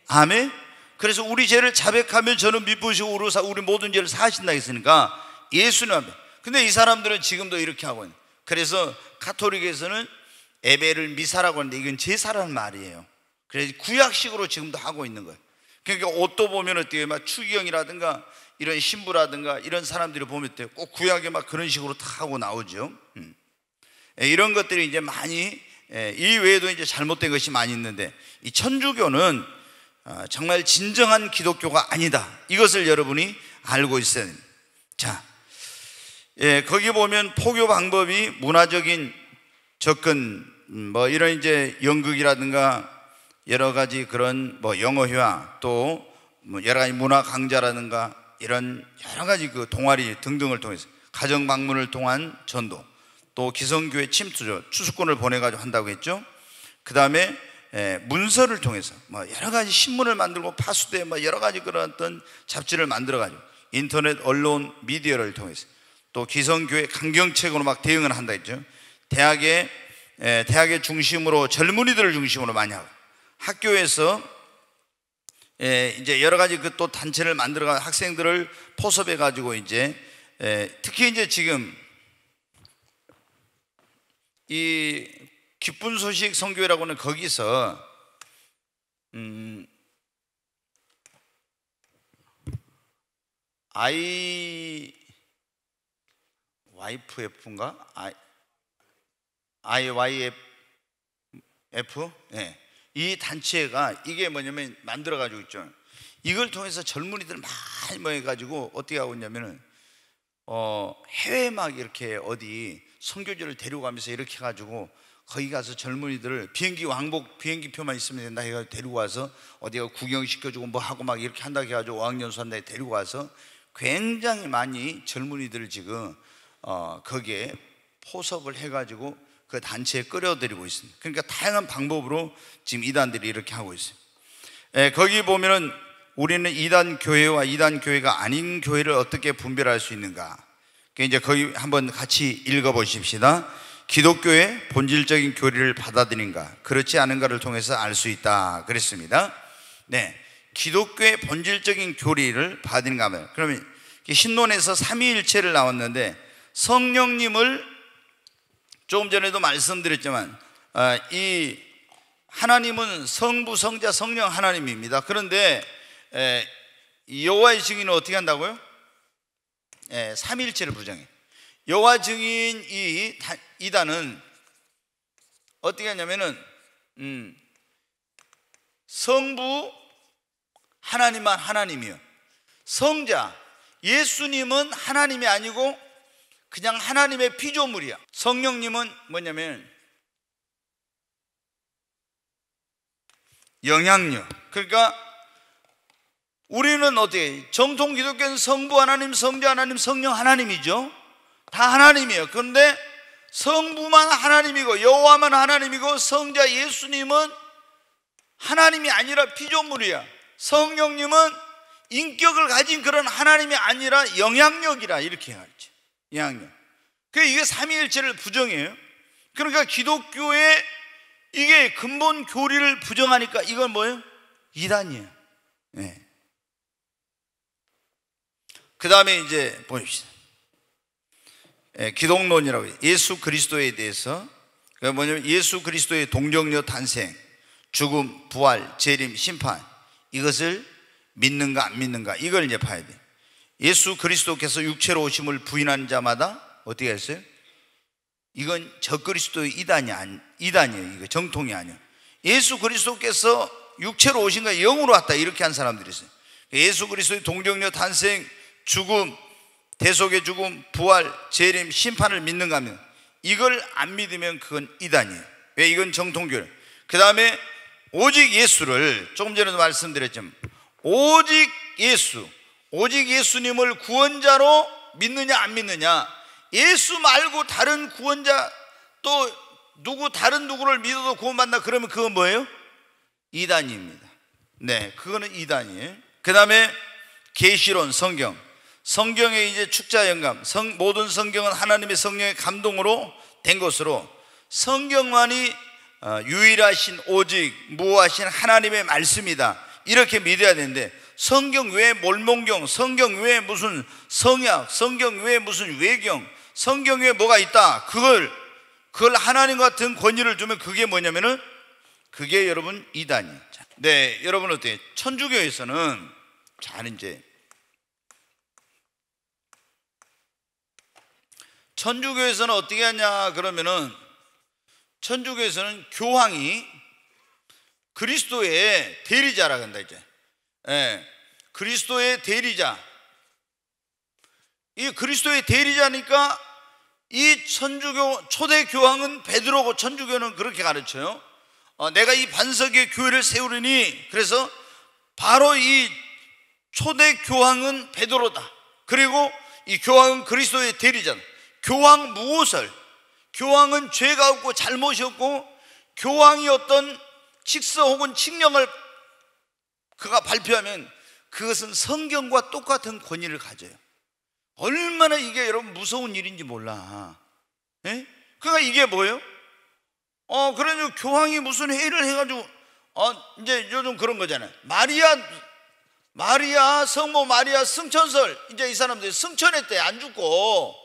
아멘. 그래서 우리 죄를 자백하면 저는 미쁘시고 우리 모든 죄를 사하신다 했으니까 예수님 앞에. 근데 이 사람들은 지금도 이렇게 하고 있는. 그래서 가톨릭에서는 예배를 미사라고 하는데 이건 제사라는 말이에요. 그래서 구약식으로 지금도 하고 있는 거예요. 그러니까 옷도 보면 어때요? 막 추기경이라든가 이런 신부라든가 이런 사람들이 보면 어때요? 꼭 구약에 막 그런 식으로 다 하고 나오죠. 이런 것들이 이제 많이 이 외에도 이제 잘못된 것이 많이 있는데 이 천주교는 정말 진정한 기독교가 아니다. 이것을 여러분이 알고 있어야 됩니다. 자, 거기 보면 포교 방법이 문화적인 접근, 뭐 이런 이제 연극이라든가 여러 가지 그런 뭐 영어회화 또 뭐 여러 가지 문화 강좌라든가 이런 여러 가지 그 동아리 등등을 통해서 가정 방문을 통한 전도 또 기성교회 침투죠. 추수꾼을 보내가지고 한다고 했죠. 그 다음에 문서를 통해서 뭐 여러 가지 신문을 만들고 파수대 뭐 여러 가지 그런 어떤 잡지를 만들어가지고 인터넷 언론 미디어를 통해서 또 기성교회 강경책으로 막 대응을 한다 했죠. 대학의 중심으로 젊은이들을 중심으로 많이 하고 학교에서 이제 여러 가지 그 또 단체를 만들어가 학생들을 포섭해 가지고 이제 특히 이제 지금 이 기쁜 소식 선교회라고는 거기서 IYF인가? IYF? 네. 이 단체가 이게 뭐냐면 만들어가지고 있죠. 이걸 통해서 젊은이들 많이 모여가지고 어떻게 하고 있냐면은 해외 막 이렇게 어디 선교지를 데려가면서 이렇게 해가지고 거기 가서 젊은이들을 비행기 왕복 비행기표만 있으면 된다 해가지고 데리고 와서 어디가 구경시켜주고 뭐 하고 막 이렇게 한다 해가지고 어학연수 한다 해 데리고 와서 굉장히 많이 젊은이들을 지금 거기에 포섭을 해가지고 그 단체에 끌어들이고 있습니다. 그러니까 다양한 방법으로 지금 이단들이 이렇게 하고 있어요. 거기 보면은 우리는 이단 교회와 이단 교회가 아닌 교회를 어떻게 분별할 수 있는가? 이제 거기 한번 같이 읽어 보십시다. 기독교의 본질적인 교리를 받아들인가, 그렇지 않은가를 통해서 알 수 있다 그랬습니다. 네, 기독교의 본질적인 교리를 받아들인가 하면, 그러면 신론에서 삼위일체를 나왔는데 성령님을 조금 전에도 말씀드렸지만 이 하나님은 성부, 성자, 성령 하나님입니다. 그런데 여호와의 증인은 어떻게 한다고요? 삼위일체를 부정해. 여호와 증인 이단은 어떻게 하냐면은 성부 하나님만 하나님이요, 성자 예수님은 하나님이 아니고 그냥 하나님의 피조물이야. 성령님은 뭐냐면 영향력. 그러니까 우리는 어떻게, 정통 기독교는 성부 하나님, 성자 하나님, 성령 하나님이죠. 다 하나님이에요. 그런데 성부만 하나님이고 여호와만 하나님이고 성자 예수님은 하나님이 아니라 피조물이야. 성령님은 인격을 가진 그런 하나님이 아니라 영향력이라 이렇게 해야지. 영향력. 그러니까 이게 삼위일체를 부정해요. 그러니까 기독교의 이게 근본 교리를 부정하니까 이건 뭐예요? 이단이에요. 네. 그 다음에 이제 보십시다. 기독론이라고 해요. 예수 그리스도에 대해서, 그러니까 뭐냐면 예수 그리스도의 동정녀 탄생, 죽음, 부활, 재림, 심판, 이것을 믿는가 안 믿는가, 이걸 이제 봐야 돼. 예수 그리스도께서 육체로 오심을 부인하는 자마다 어떻게 했어요? 이건 적그리스도의 이단이에요. 이거 정통이 아니에요. 예수 그리스도께서 육체로 오신 거야, 영으로 왔다, 이렇게 한 사람들이 있어요. 예수 그리스도의 동정녀 탄생, 죽음, 대속의 죽음, 부활, 재림, 심판을 믿는가 하면, 이걸 안 믿으면 그건 이단이에요. 왜? 이건 정통교회. 그 다음에 오직 예수를, 조금 전에도 말씀드렸지만 오직 예수님을 구원자로 믿느냐 안 믿느냐, 예수 말고 다른 구원자 또 다른 누구를 믿어도 구원받나, 그러면 그건 뭐예요? 이단입니다. 네, 그거는 이단이에요. 그 다음에 계시론, 성경의 이제 축자 영감, 모든 성경은 하나님의 성령의 감동으로 된 것으로 성경만이 유일하신 오직 무하신 하나님의 말씀이다, 이렇게 믿어야 되는데, 성경 외에 몰몬경, 성경 외에 무슨 성약, 성경 외에 무슨 외경, 성경 외에 뭐가 있다, 그걸 하나님 같은 권위를 주면 그게 뭐냐면은 그게 여러분 이단이에요. 네, 여러분 어때요? 천주교에서는 잘 이제 천주교에서는 어떻게 하냐 그러면은, 천주교에서는 교황이 그리스도의 대리자라고 한다 이제. 그리스도의 대리자. 이 그리스도의 대리자니까 이 천주교 초대 교황은 베드로고, 천주교는 그렇게 가르쳐요. 내가 이 반석의 교회를 세우리니, 그래서 바로 이 초대 교황은 베드로다. 그리고 이 교황은 그리스도의 대리자. 교황 무엇을? 교황은 죄가 없고 잘못이 없고, 교황이 어떤 직서 혹은 칙령을 그가 발표하면 그것은 성경과 똑같은 권위를 가져요. 얼마나 이게 여러분 무서운 일인지 몰라. 예? 그러니까 이게 뭐예요? 그러니 교황이 무슨 회의를 해가지고 이제 요즘 그런 거잖아요. 마리아 성모 마리아 승천설, 이제 이 사람들이 승천했대, 안 죽고.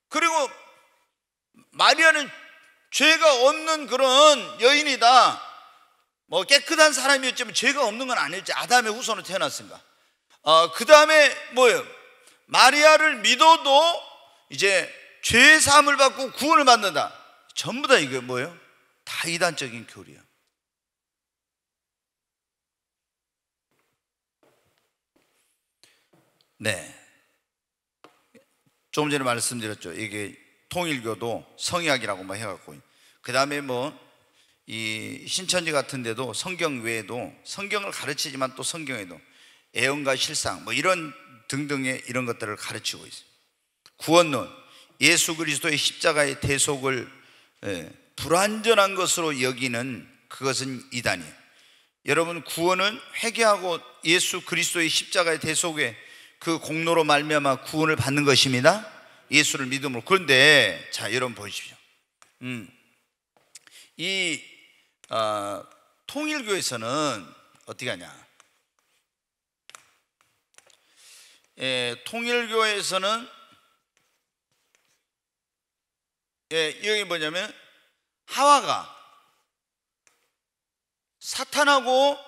그리고 마리아는 죄가 없는 그런 여인이다. 뭐 깨끗한 사람이었지만 죄가 없는 건 아니었지. 아담의 후손으로 태어났으니까. 그 다음에 뭐예요? 마리아를 믿어도 이제 죄 사함을 받고 구원을 받는다. 전부 다 이게 뭐예요? 다 이단적인 교리예요. 네, 조금 전에 말씀드렸죠. 이게 통일교도 성의학이라고 뭐 해갖고, 그 다음에 뭐 이 신천지 같은 데도 성경 외에도, 성경을 가르치지만 또 성경에도 애언과 실상 뭐 이런 등등의 이런 것들을 가르치고 있어요. 구원론, 예수 그리스도의 십자가의 대속을 불완전한 것으로 여기는 그것은 이단이에요. 여러분, 구원은 회개하고 예수 그리스도의 십자가의 대속의 그 공로로 말미암아 구원을 받는 것입니다. 예수를 믿음으로. 그런데 자, 여러분 보십시오. 이 통일교에서는 어떻게 하냐? 통일교에서는 여기 뭐냐면 하와가 사탄하고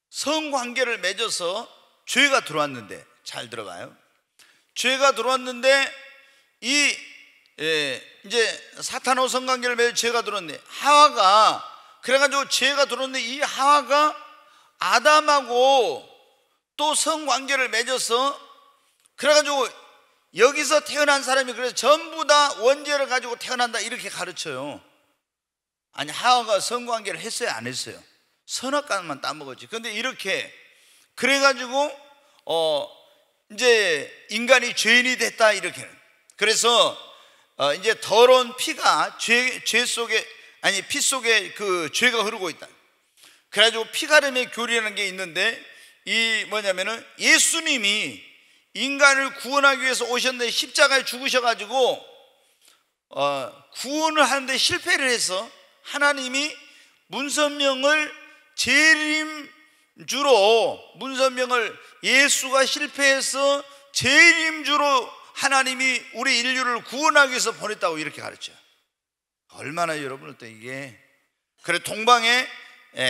성관계를 맺어서 죄가 들어왔는데, 잘 들어가요. 죄가 들어왔는데 이제 사탄하고 성관계를 맺어 죄가 들어왔는데, 하와가 그래가지고 죄가 들어왔는데 이 하와가 아담하고 또 성관계를 맺어서 그래가지고 여기서 태어난 사람이 그래서 전부 다 원죄를 가지고 태어난다 이렇게 가르쳐요. 아니, 하와가 성관계를 했어요, 안 했어요? 선악과만 따먹었지. 근데 이렇게 그래가지고 이제 인간이 죄인이 됐다 이렇게. 그래서 이제 더러운 피가 죄 속에, 아니 피 속에 그 죄가 흐르고 있다. 그래가지고 피가름의 교리라는 게 있는데, 이 뭐냐면은 예수님이 인간을 구원하기 위해서 오셨는데 십자가에 죽으셔가지고 구원을 하는데 실패를 해서 하나님이 문선명을 재림주로, 문선명을 예수가 실패해서 재림주로 하나님이 우리 인류를 구원하기 위해서 보냈다고 이렇게 가르쳐요. 얼마나 여러분들 또 이게, 그래 동방에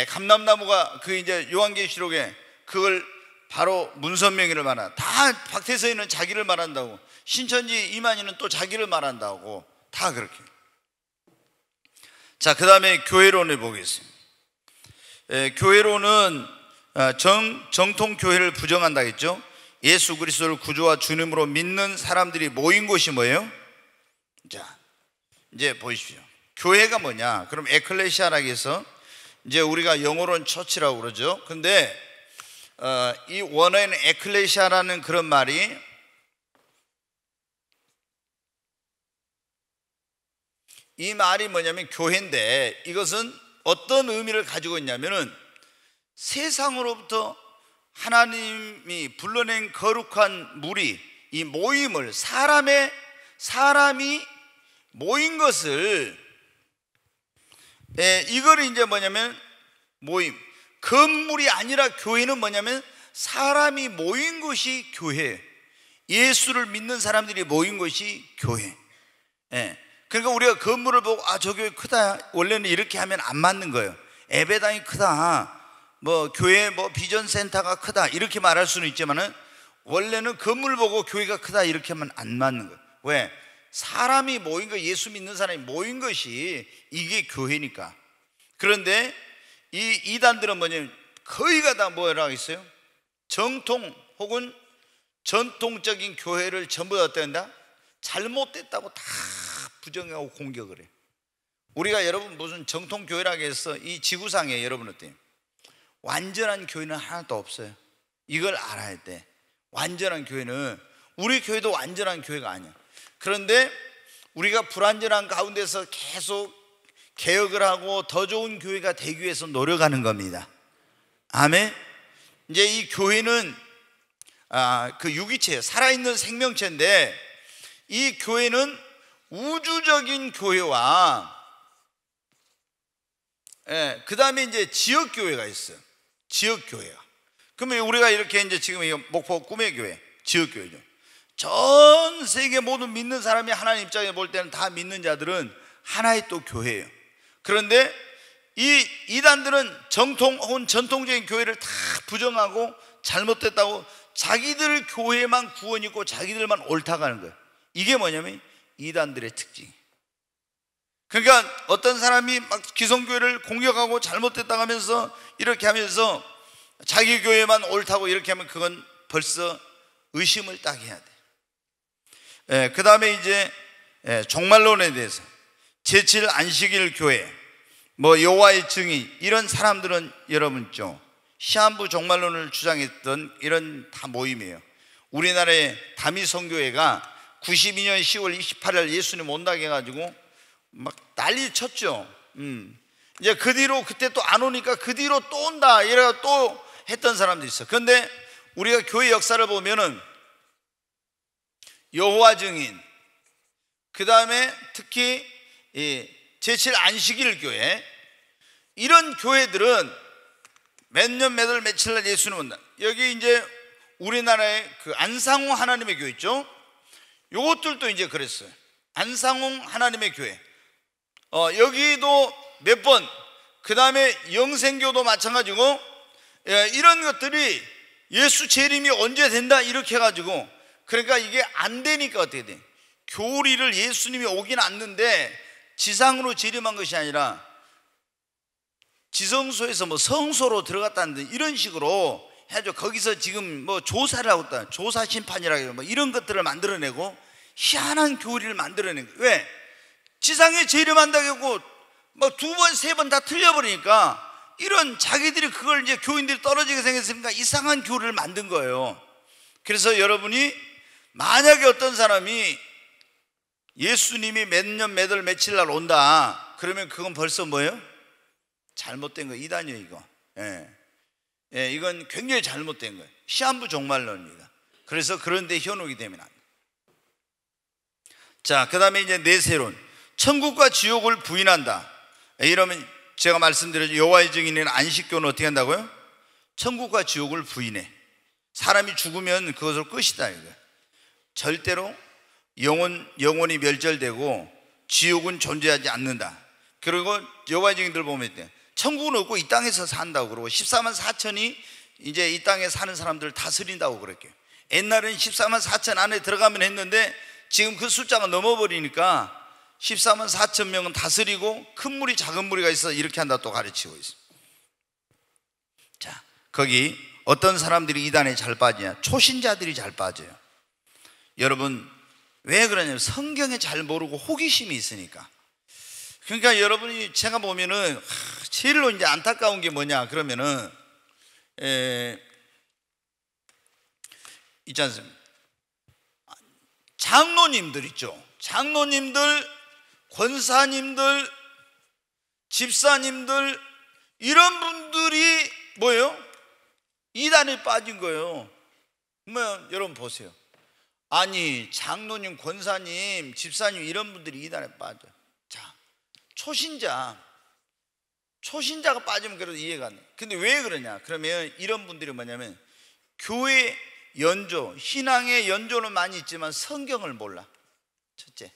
감람나무가 그 이제 요한계시록에 그걸 바로 문선명이를 말한다. 다 박태서이는 자기를 말한다고, 신천지 이만희는 또 자기를 말한다고, 다 그렇게. 자, 그 다음에 교회론을 보겠습니다. 교회론은 정통교회를 부정한다 했죠. 예수 그리스도를 구주와 주님으로 믿는 사람들이 모인 곳이 뭐예요? 자, 이제 보십시오. 교회가 뭐냐? 그럼 에클레시아라고 해서 이제 우리가 영어로는 처치라고 그러죠. 근데 이 원어에는 에클레시아라는 그런 말이 이 말이 뭐냐면 교회인데, 이것은 어떤 의미를 가지고 있냐면은 세상으로부터 하나님이 불러낸 거룩한 무리, 이 모임을, 사람이 모인 것을, 이걸 이제 뭐냐면 모임, 건물이 아니라 교회는 뭐냐면 사람이 모인 것이 교회, 예수를 믿는 사람들이 모인 것이 교회. 그러니까 우리가 건물을 보고 저 교회 크다, 원래는 이렇게 하면 안 맞는 거예요. 예배당이 크다, 뭐 교회 뭐 비전센터가 크다 이렇게 말할 수는 있지만은 원래는 건물 보고 교회가 크다 이렇게 하면 안 맞는 거예요. 왜? 사람이 모인 거, 예수 믿는 사람이 모인 것이 이게 교회니까. 그런데 이 이단들은 뭐냐면 거의가 다 뭐라고 했어요? 정통 혹은 전통적인 교회를 전부 다 어떻게 한다? 잘못됐다고 다 부정하고 공격을 해요. 우리가 여러분 무슨 정통교회라고 해서 이 지구상에 여러분 어때요? 완전한 교회는 하나도 없어요. 이걸 알아야 돼. 완전한 교회는, 우리 교회도 완전한 교회가 아니야. 그런데 우리가 불완전한 가운데서 계속 개혁을 하고 더 좋은 교회가 되기 위해서 노력하는 겁니다. 아멘. 이제 이 교회는 그 유기체, 살아있는 생명체인데, 이 교회는 우주적인 교회와 그 다음에 이제 지역교회가 있어요. 지역교회가. 그러면 우리가 이렇게 이제 지금 이 목포 꿈의 교회, 지역교회죠. 전 세계 모든 믿는 사람이 하나님 입장에 볼 때는 다 믿는 자들은 하나의 또 교회예요. 그런데 이 이단들은 정통 혹은 전통적인 교회를 다 부정하고 잘못됐다고 자기들 교회만 구원이 있고 자기들만 옳다고 하는 거예요. 이게 뭐냐면 이단들의 특징. 그러니까 어떤 사람이 막 기성교회를 공격하고 잘못됐다고 하면서 이렇게 하면서 자기 교회만 옳다고 이렇게 하면 그건 벌써 의심을 딱 해야 돼. 그 다음에 이제 종말론에 대해서 제7 안식일 교회, 뭐 여호와의 증인, 이런 사람들은 여러분 좀 시한부 종말론을 주장했던 이런 다 모임이에요. 우리나라의 다미성교회가 92년 10월 28일 예수님 온다고 해가지고 막 난리 쳤죠. 이제 그 뒤로 그때 또 안 오니까 그 뒤로 또 온다 이래가 또 했던 사람도 있어. 그런데 우리가 교회 역사를 보면은 여호와 증인, 그 다음에 특히 제7 안식일 교회, 이런 교회들은 몇 년 몇 월 며칠 날 예수님 온다. 여기 이제 우리나라의 그 안상홍 하나님의 교회 있죠. 요것들도 이제 그랬어요. 안상홍 하나님의 교회. 여기도 몇 번, 그 다음에 영생교도 마찬가지고, 이런 것들이 예수 재림이 언제 된다 이렇게 해가지고, 그러니까 이게 안 되니까 어떻게 돼? 교리를 예수님이 오긴 않는데 지상으로 재림한 것이 아니라 지성소에서 뭐 성소로 들어갔다는 이런 식으로 해가지고 거기서 지금 뭐 조사를 하고 있다. 조사 심판이라고 뭐 이런 것들을 만들어내고 희한한 교리를 만들어낸 거예요. 왜? 지상에 재림한다고 하고 뭐 두 번, 세 번 다 틀려버리니까 이런 자기들이 그걸 이제 교인들이 떨어지게 생겼으니까 이상한 교리를 만든 거예요. 그래서 여러분이 만약에 어떤 사람이 예수님이 몇 년 몇 월 며칠 날 온다 그러면 그건 벌써 뭐예요? 잘못된 거, 이단이에요 이거. 이건 굉장히 잘못된 거예요. 시한부 종말론입니다. 그래서 그런 데 현혹이 되면 안 돼요. 자, 그 다음에 이제 내세론, 천국과 지옥을 부인한다. 이러면 제가 말씀드렸죠. 여호와의 증인은 안식교는 어떻게 한다고요? 천국과 지옥을 부인해. 사람이 죽으면 그것을 끝이다 이거예요. 절대로 영혼이 멸절되고 지옥은 존재하지 않는다. 그리고 여호와의 증인들 보면 천국은 없고 이 땅에서 산다고 그러고 14만 4천이 이제 이 땅에 사는 사람들을 다스린다고 그랬게요. 옛날에는 14만 4천 안에 들어가면 했는데 지금 그 숫자가 넘어버리니까 14만 4천 명은 다스리고 큰 무리 작은 무리가 있어 이렇게 한다 또 가르치고 있어요. 자, 거기 어떤 사람들이 이단에 잘 빠지냐? 초신자들이 잘 빠져요. 여러분 왜 그러냐면 성경에 잘 모르고 호기심이 있으니까. 그러니까 여러분이 제가 보면은 제일로 이제 안타까운 게 뭐냐 그러면은 있지 않습니까? 장로님들 있죠. 장로님들, 권사님들, 집사님들, 이런 분들이 뭐예요? 이단에 빠진 거예요. 뭐 여러분 보세요. 아니 장로님, 권사님, 집사님 이런 분들이 이단에 빠져. 자, 초신자가 빠지면 그래도 이해가 안 돼. 근데 왜 그러냐? 그러면 이런 분들이 뭐냐면 교회 연조, 신앙의 연조는 많이 있지만 성경을 몰라. 첫째,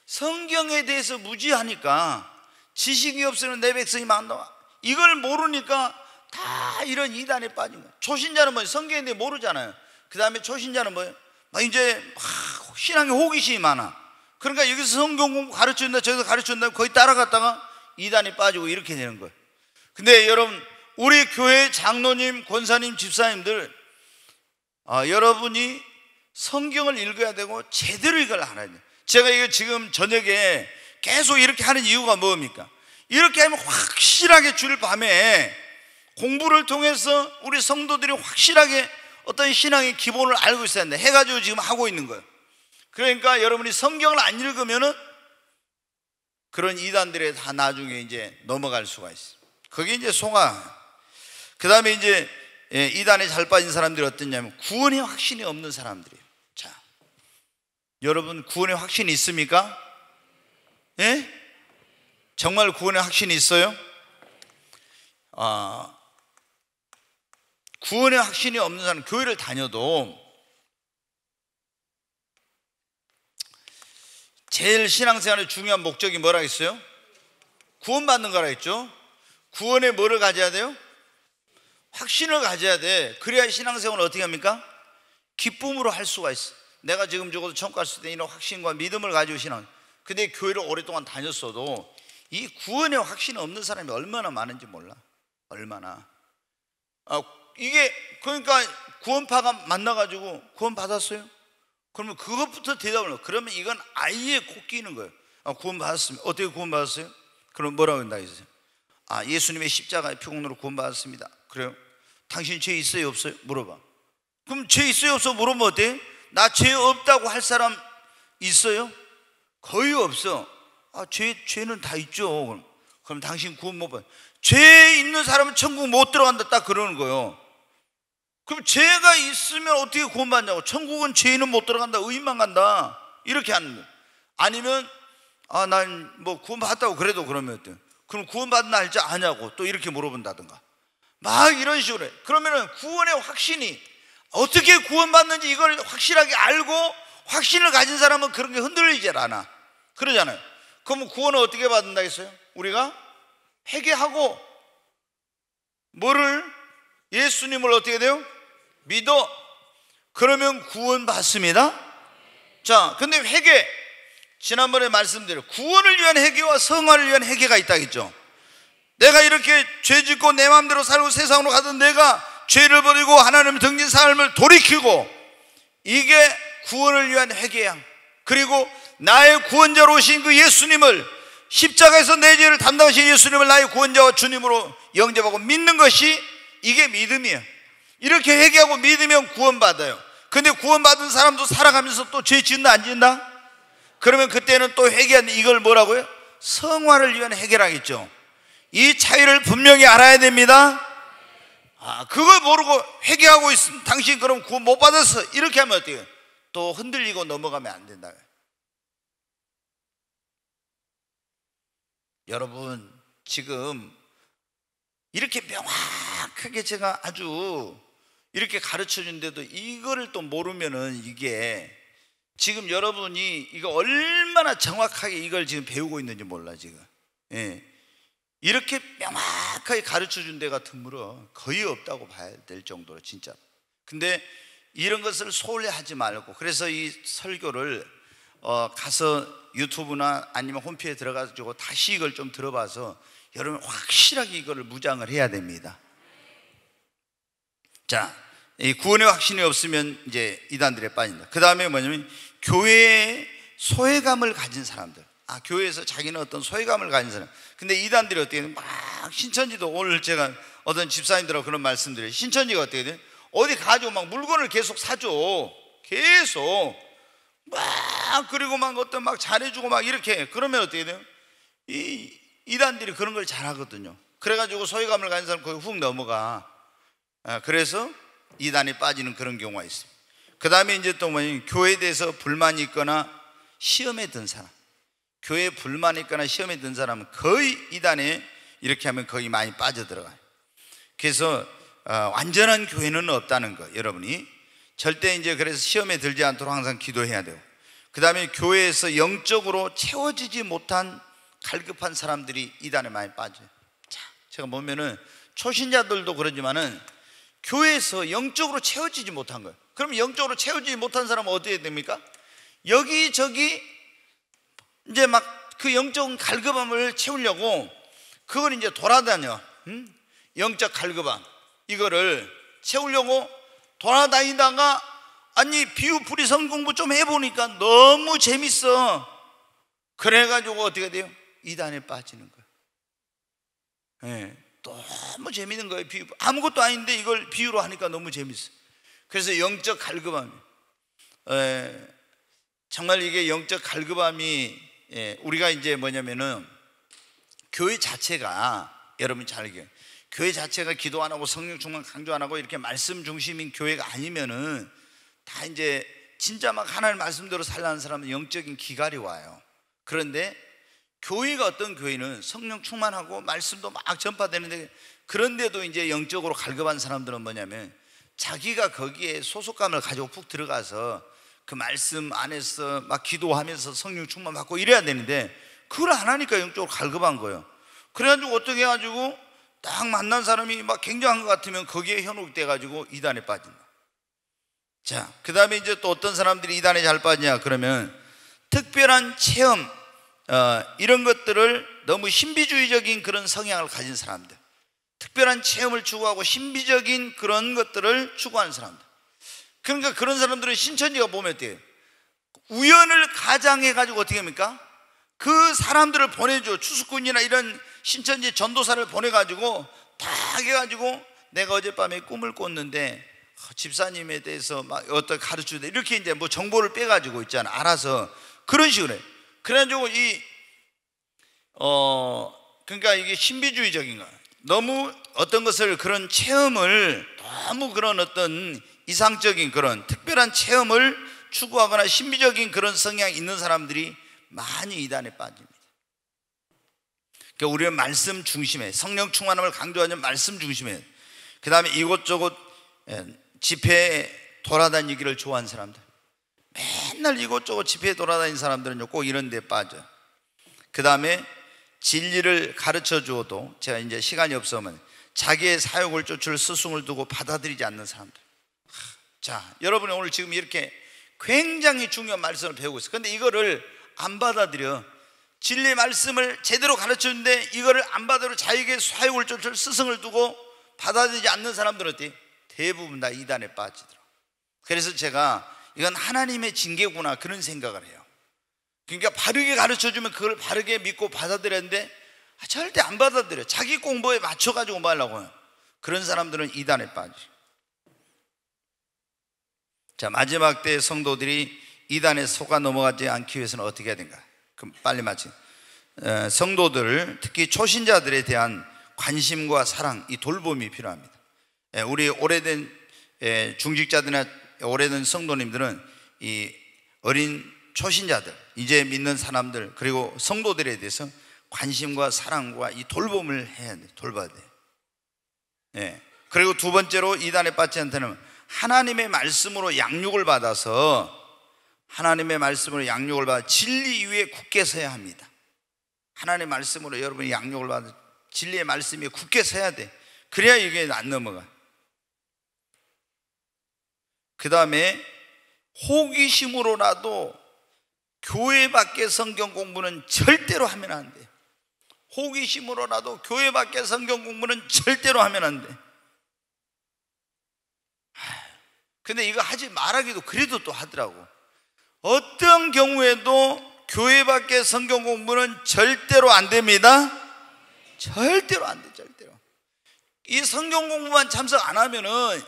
성경에 대해서 무지하니까 지식이 없으면 내 백성이 많다. 이걸 모르니까 다 이런 이단에 빠진 거야. 초신자는 뭐예요? 성경에 대해 모르잖아요. 그 다음에 초신자는 뭐예요? 이제 신앙에 호기심이 많아. 그러니까 여기서 성경 공부 가르쳐준다, 저기서 가르쳐준다, 거의 따라갔다가 이단에 빠지고 이렇게 되는 거예요. 근데 여러분, 우리 교회 장로님, 권사님, 집사님들, 여러분이 성경을 읽어야 되고 제대로 이걸 알아야 돼요. 제가 이거 지금 저녁에 계속 이렇게 하는 이유가 뭡니까? 이렇게 하면 확실하게 주일 밤에 공부를 통해서 우리 성도들이 확실하게 어떤 신앙의 기본을 알고 있어야 한다 해가지고 지금 하고 있는 거예요. 그러니까 여러분이 성경을 안 읽으면은 그런 이단들에 다 나중에 이제 넘어갈 수가 있어요. 그게 이제 송아. 그 다음에 이제 이단에 잘 빠진 사람들이 어떠냐면 구원의 확신이 없는 사람들이에요. 자, 여러분 구원의 확신이 있습니까? 예? 정말 구원의 확신이 있어요? 구원의 확신이 없는 사람, 교회를 다녀도 제일 신앙생활의 중요한 목적이 뭐라 했어요? 구원받는 거라 했죠. 구원에 뭐를 가져야 돼요? 확신을 가져야 돼. 그래야 신앙생활을 어떻게 합니까? 기쁨으로 할 수가 있어. 내가 지금 죽어도 천국 갈 수 있는 이런 확신과 믿음을 가지고 신앙. 근데 교회를 오랫동안 다녔어도 이 구원의 확신이 없는 사람이 얼마나 많은지 몰라. 얼마나. 이게 그러니까 구원파가 만나가지고 구원 받았어요? 그러면 그것부터 대답을 해요. 그러면 이건 아예 꼭 끼는 거예요. 구원 받았습니다. 어떻게 구원 받았어요? 그럼 뭐라고 한다 했어요? 예수님의 십자가의 피공로로 구원 받았습니다. 그래요? 당신 죄 있어요 없어요? 물어봐. 그럼 죄 있어요 없어 물어보면 어때? 나 죄 없다고 할 사람 있어요? 거의 없어. 죄는 다 있죠. 그럼 당신 구원 못 받아. 죄 있는 사람은 천국 못 들어간다 딱 그러는 거예요. 그럼 죄가 있으면 어떻게 구원 받냐고. 천국은 죄인은 못 들어간다, 의인만 간다, 이렇게 하는 거예요. 아니면 난 뭐 구원 받았다고 그래도 그러면 어때요? 그럼 구원 받은 날짜 아냐고 또 이렇게 물어본다든가 막 이런 식으로 해. 그러면은 구원의 확신이 어떻게 구원받는지 이걸 확실하게 알고 확신을 가진 사람은 그런 게 흔들리지 않아. 그러잖아요. 그럼 구원을 어떻게 받는다 했어요? 우리가 회개하고 뭐를? 예수님을 어떻게 돼요? 믿어. 그러면 구원 받습니다. 자, 근데 회개, 지난번에 말씀드린 구원을 위한 회개와 성화를 위한 회개가 있다 했죠. 내가 이렇게 죄 짓고 내 마음대로 살고 세상으로 가던 내가 죄를 버리고 하나님의 등진 삶을 돌이키고, 이게 구원을 위한 회개야. 그리고 나의 구원자로 오신 그 예수님을, 십자가에서 내 죄를 담당하신 예수님을 나의 구원자와 주님으로 영접하고 믿는 것이 이게 믿음이에요. 이렇게 회개하고 믿으면 구원받아요. 근데 구원받은 사람도 살아가면서 또 죄 짓는다 안 짓는다? 그러면 그때는 또 회개하는, 이걸 뭐라고요? 성화를 위한 회개라겠죠. 이 차이를 분명히 알아야 됩니다. 그걸 모르고 회개하고 있으면 당신 그럼 구원 못 받았어, 이렇게 하면 어때요? 또 흔들리고 넘어가면 안 된다. 여러분, 지금 이렇게 명확하게 제가 아주 이렇게 가르쳐 준데도 이거를 또 모르면은, 이게 지금 여러분이 이거 얼마나 정확하게 이걸 지금 배우고 있는지 몰라 지금. 이렇게 명확하게 가르쳐 준 데가 드물어 거의 없다고 봐야 될 정도로 진짜. 근데 이런 것을 소홀히 하지 말고, 그래서 이 설교를 가서 유튜브나 아니면 홈페이지에 들어가지고 다시 이걸 좀 들어봐서 여러분 확실하게 이거를 무장을 해야 됩니다. 자, 이 구원의 확신이 없으면 이제 이단들에 빠진다. 그 다음에 뭐냐면 교회에 소외감을 가진 사람들. 교회에서 자기는 어떤 소외감을 가진 사람. 근데 이단들이 어떻게 돼? 막 신천지도, 오늘 제가 어떤 집사님들하고 그런 말씀드려요. 신천지가 어떻게 돼? 어디 가지고 막 물건을 계속 사줘. 계속 막, 그리고 막 어떤 막 잘해주고 막 이렇게. 그러면 어떻게 돼요? 이 이단들이 그런 걸 잘하거든요. 그래가지고 소외감을 가진 사람 거기 훅 넘어가. 그래서 이단에 빠지는 그런 경우가 있습니다. 그 다음에 이제 또 뭐냐면 교회에 대해서 불만이 있거나 시험에 든 사람. 교회에 불만이 있거나 시험에 든 사람은 거의 이단에 이렇게 하면 거의 많이 빠져들어가요. 그래서 완전한 교회는 없다는 거, 여러분이 절대 이제 그래서 시험에 들지 않도록 항상 기도해야 되고, 그 다음에 교회에서 영적으로 채워지지 못한 갈급한 사람들이 이단에 많이 빠져요. 자, 제가 보면은 초신자들도 그러지만은 교회에서 영적으로 채워지지 못한 거예요. 그럼 영적으로 채워지지 못한 사람은 어떻게 됩니까? 여기저기 이제 막 그 영적 갈급함을 채우려고 그걸 이제 돌아다녀. 영적 갈급함 이거를 채우려고 돌아다니다가, 아니 비유풀이 성공부 좀 해보니까 너무 재밌어. 그래가지고 어떻게 돼요? 이단에 빠지는 거예요. 너무 재밌는 거예요. 비유, 아무것도 아닌데 이걸 비유로 하니까 너무 재밌어. 그래서 영적 갈급함, 정말 이게 영적 갈급함이, 우리가 이제 뭐냐면은 교회 자체가, 여러분 잘 알게요. 교회 자체가 기도 안 하고 성령 충만 강조 안 하고 이렇게 말씀 중심인 교회가 아니면은 다 이제 진짜 막 하나님 말씀대로 살라는 사람은 영적인 기갈이 와요. 그런데 교회가, 어떤 교회는 성령 충만하고 말씀도 막 전파되는데, 그런데도 이제 영적으로 갈급한 사람들은 뭐냐면 자기가 거기에 소속감을 가지고 푹 들어가서 그 말씀 안에서 막 기도하면서 성령 충만 받고 이래야 되는데, 그걸 안 하니까 영적으로 갈급한 거예요. 그래가지고 어떻게 해가지고 딱 만난 사람이 막 굉장한 것 같으면 거기에 현혹돼 가지고 이단에 빠진다. 자, 그 다음에 이제 또 어떤 사람들이 이단에 잘 빠지냐 그러면 특별한 체험, 이런 것들을 너무 신비주의적인 그런 성향을 가진 사람들, 특별한 체험을 추구하고 신비적인 그런 것들을 추구하는 사람들. 그러니까 그런 사람들은 신천지가 보면 어때요? 우연을 가장해가지고 어떻게 합니까? 그 사람들을 보내줘. 추수꾼이나 이런 신천지 전도사를 보내가지고 다 해가지고 내가 어젯밤에 꿈을 꿨는데 집사님에 대해서 막 어떻게 가르치는데 이렇게 이제 뭐 정보를 빼가지고 있잖아. 알아서 그런 식으로 해. 그래가지고 그러니까 이게 신비주의적인 거야. 너무 어떤 것을 그런 체험을 너무 그런 어떤 이상적인 그런 특별한 체험을 추구하거나 신비적인 그런 성향이 있는 사람들이 많이 이단에 빠집니다. 그러니까 우리는 말씀 중심에, 성령 충만함을 강조하는 말씀 중심에, 그 다음에 이곳저곳 집회에 돌아다니기를 좋아하는 사람들, 맨날 이곳저곳 집회에 돌아다니는 사람들은 꼭 이런 데 빠져요. 그 다음에 진리를 가르쳐 주어도 제가 이제 시간이 없으면 자기의 사욕을 쫓을 스승을 두고 받아들이지 않는 사람들. 자, 여러분이 오늘 지금 이렇게 굉장히 중요한 말씀을 배우고 있어요. 그런데 이거를 안 받아들여. 진리의 말씀을 제대로 가르쳤는데 이거를 안 받아들여 자기에게 사욕을 쫓을 스승을 두고 받아들이지 않는 사람들은 어때? 대부분 다 이단에 빠지더라고요. 그래서 제가 이건 하나님의 징계구나 그런 생각을 해요. 그러니까 바르게 가르쳐주면 그걸 바르게 믿고 받아들였는데 절대 안 받아들여. 자기 공부에 맞춰가지고 뭐 하려고 해요. 그런 사람들은 이단에 빠져. 자, 마지막 때 성도들이 이단에 속아 넘어가지 않기 위해서는 어떻게 해야 되는가? 그럼 빨리 마치 성도들, 특히 초신자들에 대한 관심과 사랑, 이 돌봄이 필요합니다. 우리 오래된 중직자들이나 오래된 성도님들은 이 어린 초신자들, 이제 믿는 사람들, 그리고 성도들에 대해서 관심과 사랑과 이 돌봄을 해야 돼. 돌봐야 돼. 그리고 두 번째로 이단에 빠지지 않다는 하나님의 말씀으로 양육을 받아서, 하나님의 말씀으로 양육을 받아 진리 위에 굳게 서야 합니다. 하나님의 말씀으로 여러분이 양육을 받아 진리의 말씀 위에 굳게 서야 돼. 그래야 이게 안 넘어가. 그 다음에 호기심으로라도 교회 밖의 성경 공부는 절대로 하면 안 돼. 호기심으로라도 교회 밖의 성경 공부는 절대로 하면 안 돼. 근데 이거 하지 말하기도 그래도 또 하더라고. 어떤 경우에도 교회 밖의 성경 공부는 절대로 안 됩니다. 절대로 안 돼. 절대로. 이 성경 공부만 참석 안 하면은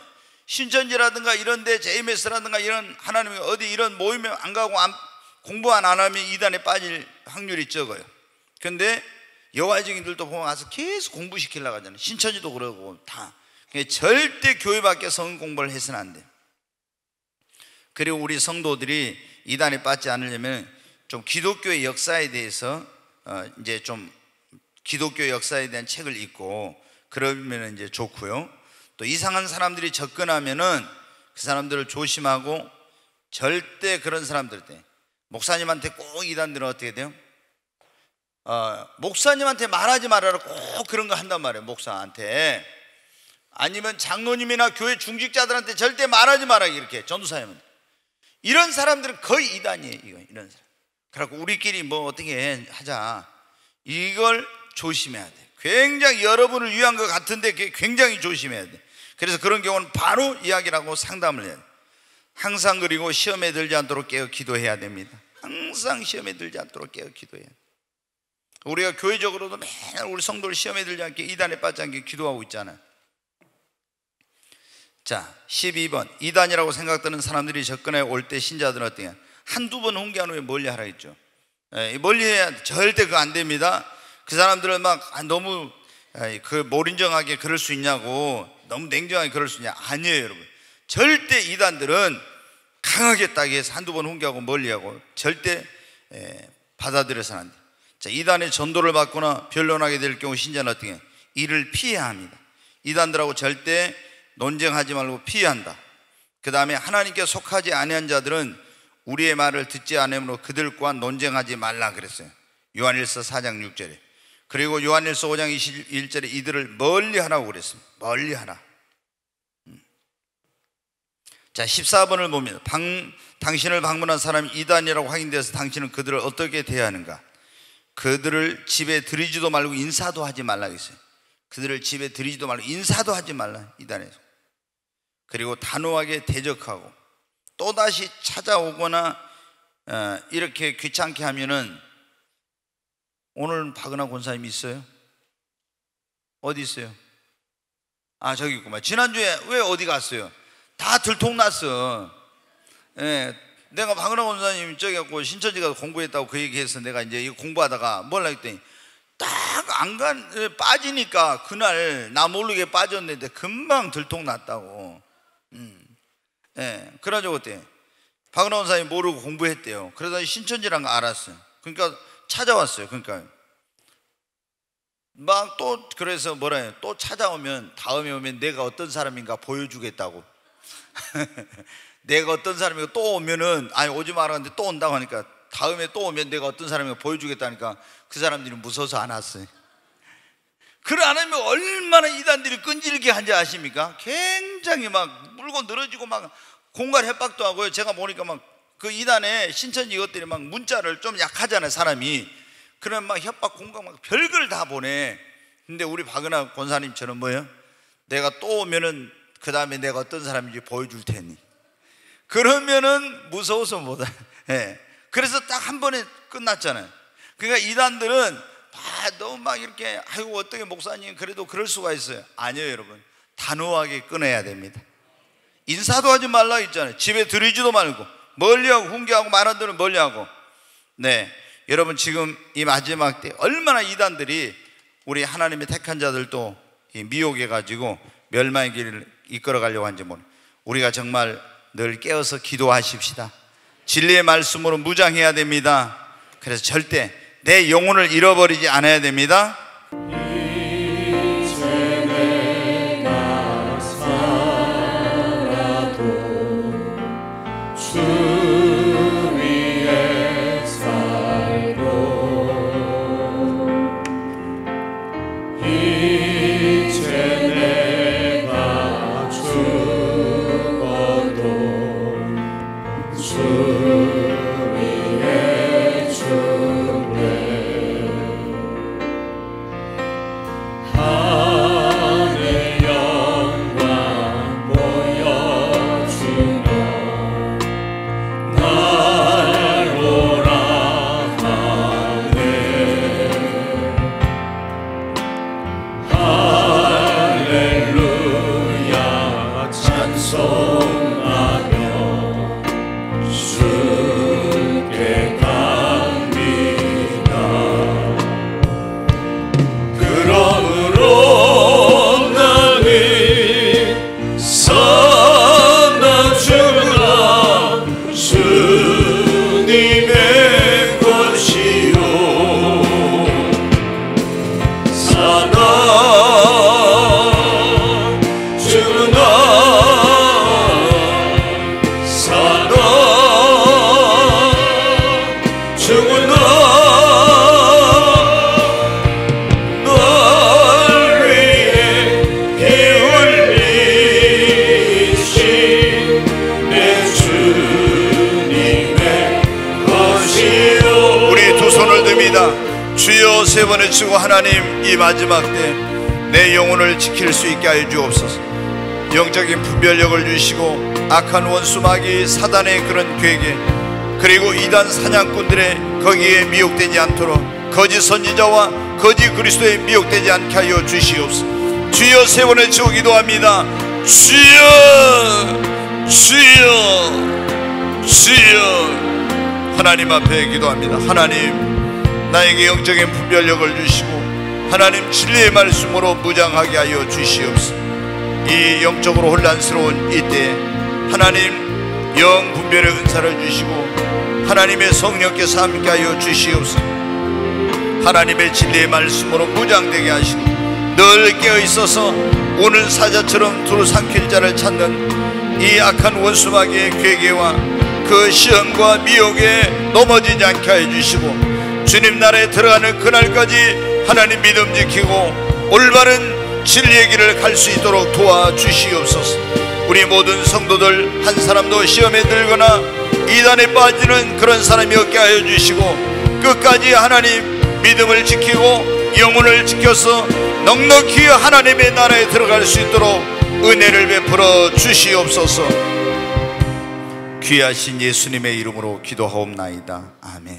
신천지라든가 이런 데 JMS라든가 이런 하나님의 어디 이런 모임에 안 가고 공부 안 하면 이단에 빠질 확률이 적어요. 근데 여호와의 증인들도 보면 가서 계속 공부시키려고 하잖아요. 신천지도 그러고 다. 절대 교회 밖에 성경 공부를 해서는 안 돼요. 그리고 우리 성도들이 이단에 빠지지 않으려면 좀 기독교의 역사에 대해서 이제 좀 기독교 역사에 대한 책을 읽고 그러면 이제 좋고요. 또 이상한 사람들이 접근하면은 그 사람들을 조심하고, 절대 그런 사람들 때 목사님한테 꼭 이단들은 어떻게 돼요? 목사님한테 말하지 말아라 꼭 그런 거 한단 말이에요. 목사한테. 아니면 장로님이나 교회 중직자들한테 절대 말하지 마라 이렇게 전도사님은. 이런 사람들은 거의 이단이에요. 이런 사람. 그래갖고 우리끼리 뭐 어떻게 하자, 이걸 조심해야 돼. 굉장히 여러분을 위한 것 같은데 굉장히 조심해야 돼. 그래서 그런 경우는 바로 이야기를 하고 상담을 해야 돼. 항상 그리고 시험에 들지 않도록 깨어 기도해야 됩니다. 항상 시험에 들지 않도록 깨어 기도해야 돼. 우리가 교회적으로도 맨날 우리 성도를 시험에 들지 않게, 이단에 빠지지 않게 기도하고 있잖아요. 자, 12번. 이단이라고 생각되는 사람들이 접근해 올 때 신자들은 어떻게? 한두 번 훈계한 후에 멀리하라 했죠. 멀리 해야 돼. 절대 그거 안 됩니다. 그 사람들은 막 너무 몰인정하게 그럴 수 있냐고, 너무 냉정하게 그럴 수 있냐. 아니에요, 여러분. 절대 이단들은 강하게 딱 해서 한두 번 훈계하고 멀리하고 절대 받아들여서는 안 돼. 자, 이단의 전도를 받거나 변론하게 될 경우 신자는 어떻게 해요? 이를 피해야 합니다. 이단들하고 절대 논쟁하지 말고 피해야 한다. 그 다음에 하나님께 속하지 아니한 자들은 우리의 말을 듣지 않으므로 그들과 논쟁하지 말라 그랬어요. 요한일서 4장 6절에. 그리고 요한일서 5장 21절에 이들을 멀리하라고 그랬습니다. 멀리하라. 자, 14번을 보면 당신을 방문한 사람이 이단이라고 확인되어서 당신은 그들을 어떻게 대하는가? 그들을 집에 들이지도 말고 인사도 하지 말라 했어요. 그들을 집에 들이지도 말고 인사도 하지 말라, 이단에서. 그리고 단호하게 대적하고 또다시 찾아오거나 이렇게 귀찮게 하면은, 오늘 박은하 권사님 있어요? 어디 있어요? 아, 저기 있구만. 지난주에 왜 어디 갔어요? 다 들통났어. 예, 내가 박은하 권사님 저기 갖고 신천지 가서 공부했다고 그 얘기해서 내가 이제 이거 공부하다가 뭘 했더니 딱 빠지니까 그날 나 모르게 빠졌는데 금방 들통났다고. 예, 그래가지고 그때 박은하 권사님 모르고 공부했대요. 그러다 신천지란 거 알았어요. 그러니까 찾아왔어요. 그러니까 막 또 그래서 뭐라 해요? 또 찾아오면 다음에 오면 내가 어떤 사람인가 보여주겠다고. 내가 어떤 사람인가 또 오면은, 아니 오지 말았는데 또 온다고 하니까 다음에 또 오면 내가 어떤 사람인가 보여주겠다니까 그 사람들이 무서워서 안 왔어요. 그걸 안 하면 얼마나 이단들이 끈질기게 한지 아십니까? 굉장히 막 물고 늘어지고 막 공갈 협박도 하고요. 제가 보니까 막 그 이단에 신천지 이것들이 막 문자를 좀 약하잖아요, 사람이. 그러면 막 협박 공갈 막 별걸 다 보내. 근데 우리 박은하 권사님처럼 뭐예요? 내가 또 오면은 그 다음에 내가 어떤 사람인지 보여줄 테니. 그러면은 무서워서 못해. 예. 그래서 딱 한 번에 끝났잖아요. 그러니까 이단들은 너무 막 이렇게, 아이고 어떻게 목사님 그래도 그럴 수가 있어요. 아니에요, 여러분. 단호하게 끊어야 됩니다. 인사도 하지 말라 했잖아요. 집에 들이지도 말고, 멀리하고, 훈계하고, 말한 대로 멀리하고. 네, 여러분 지금 이 마지막 때 얼마나 이단들이 우리 하나님의 택한 자들도 미혹해가지고 멸망의 길을 이끌어가려고 하는지 모르. 우리가 정말 늘 깨어서 기도하십시다. 진리의 말씀으로 무장해야 됩니다. 그래서 절대 내 영혼을 잃어버리지 않아야 됩니다. 주여 세 번 외치고, 하나님 이 마지막 때 내 영혼을 지킬 수 있게 하여 주옵소서. 영적인 분별력을 주시고 악한 원수 마귀 사단의 그런 계획에, 그리고 이단 사냥꾼들의 거기에 미혹되지 않도록 거짓 선지자와 거짓 그리스도에 미혹되지 않게 하여 주시옵소서. 주여 세 번 외치고 기도합니다. 주여 주여 주여. 하나님 앞에 기도합니다. 하나님, 나에게 영적인 분별력을 주시고 하나님 진리의 말씀으로 무장하게 하여 주시옵소서. 이 영적으로 혼란스러운 이때 하나님 영 분별의 은사를 주시고 하나님의 성령께서 함께 하여 주시옵소서. 하나님의 진리의 말씀으로 무장되게 하시고 늘 깨어 있어서 오늘 사자처럼 두루 삼킬 자를 찾는 이 악한 원수 마귀의 괴계와 그 시험과 미혹에 넘어지지 않게 하여 주시고, 주님 나라에 들어가는 그날까지 하나님 믿음 지키고 올바른 진리의 길을 갈 수 있도록 도와주시옵소서. 우리 모든 성도들 한 사람도 시험에 들거나 이단에 빠지는 그런 사람이 없게 하여 주시고, 끝까지 하나님 믿음을 지키고 영혼을 지켜서 넉넉히 하나님의 나라에 들어갈 수 있도록 은혜를 베풀어 주시옵소서. 귀하신 예수님의 이름으로 기도하옵나이다. 아멘.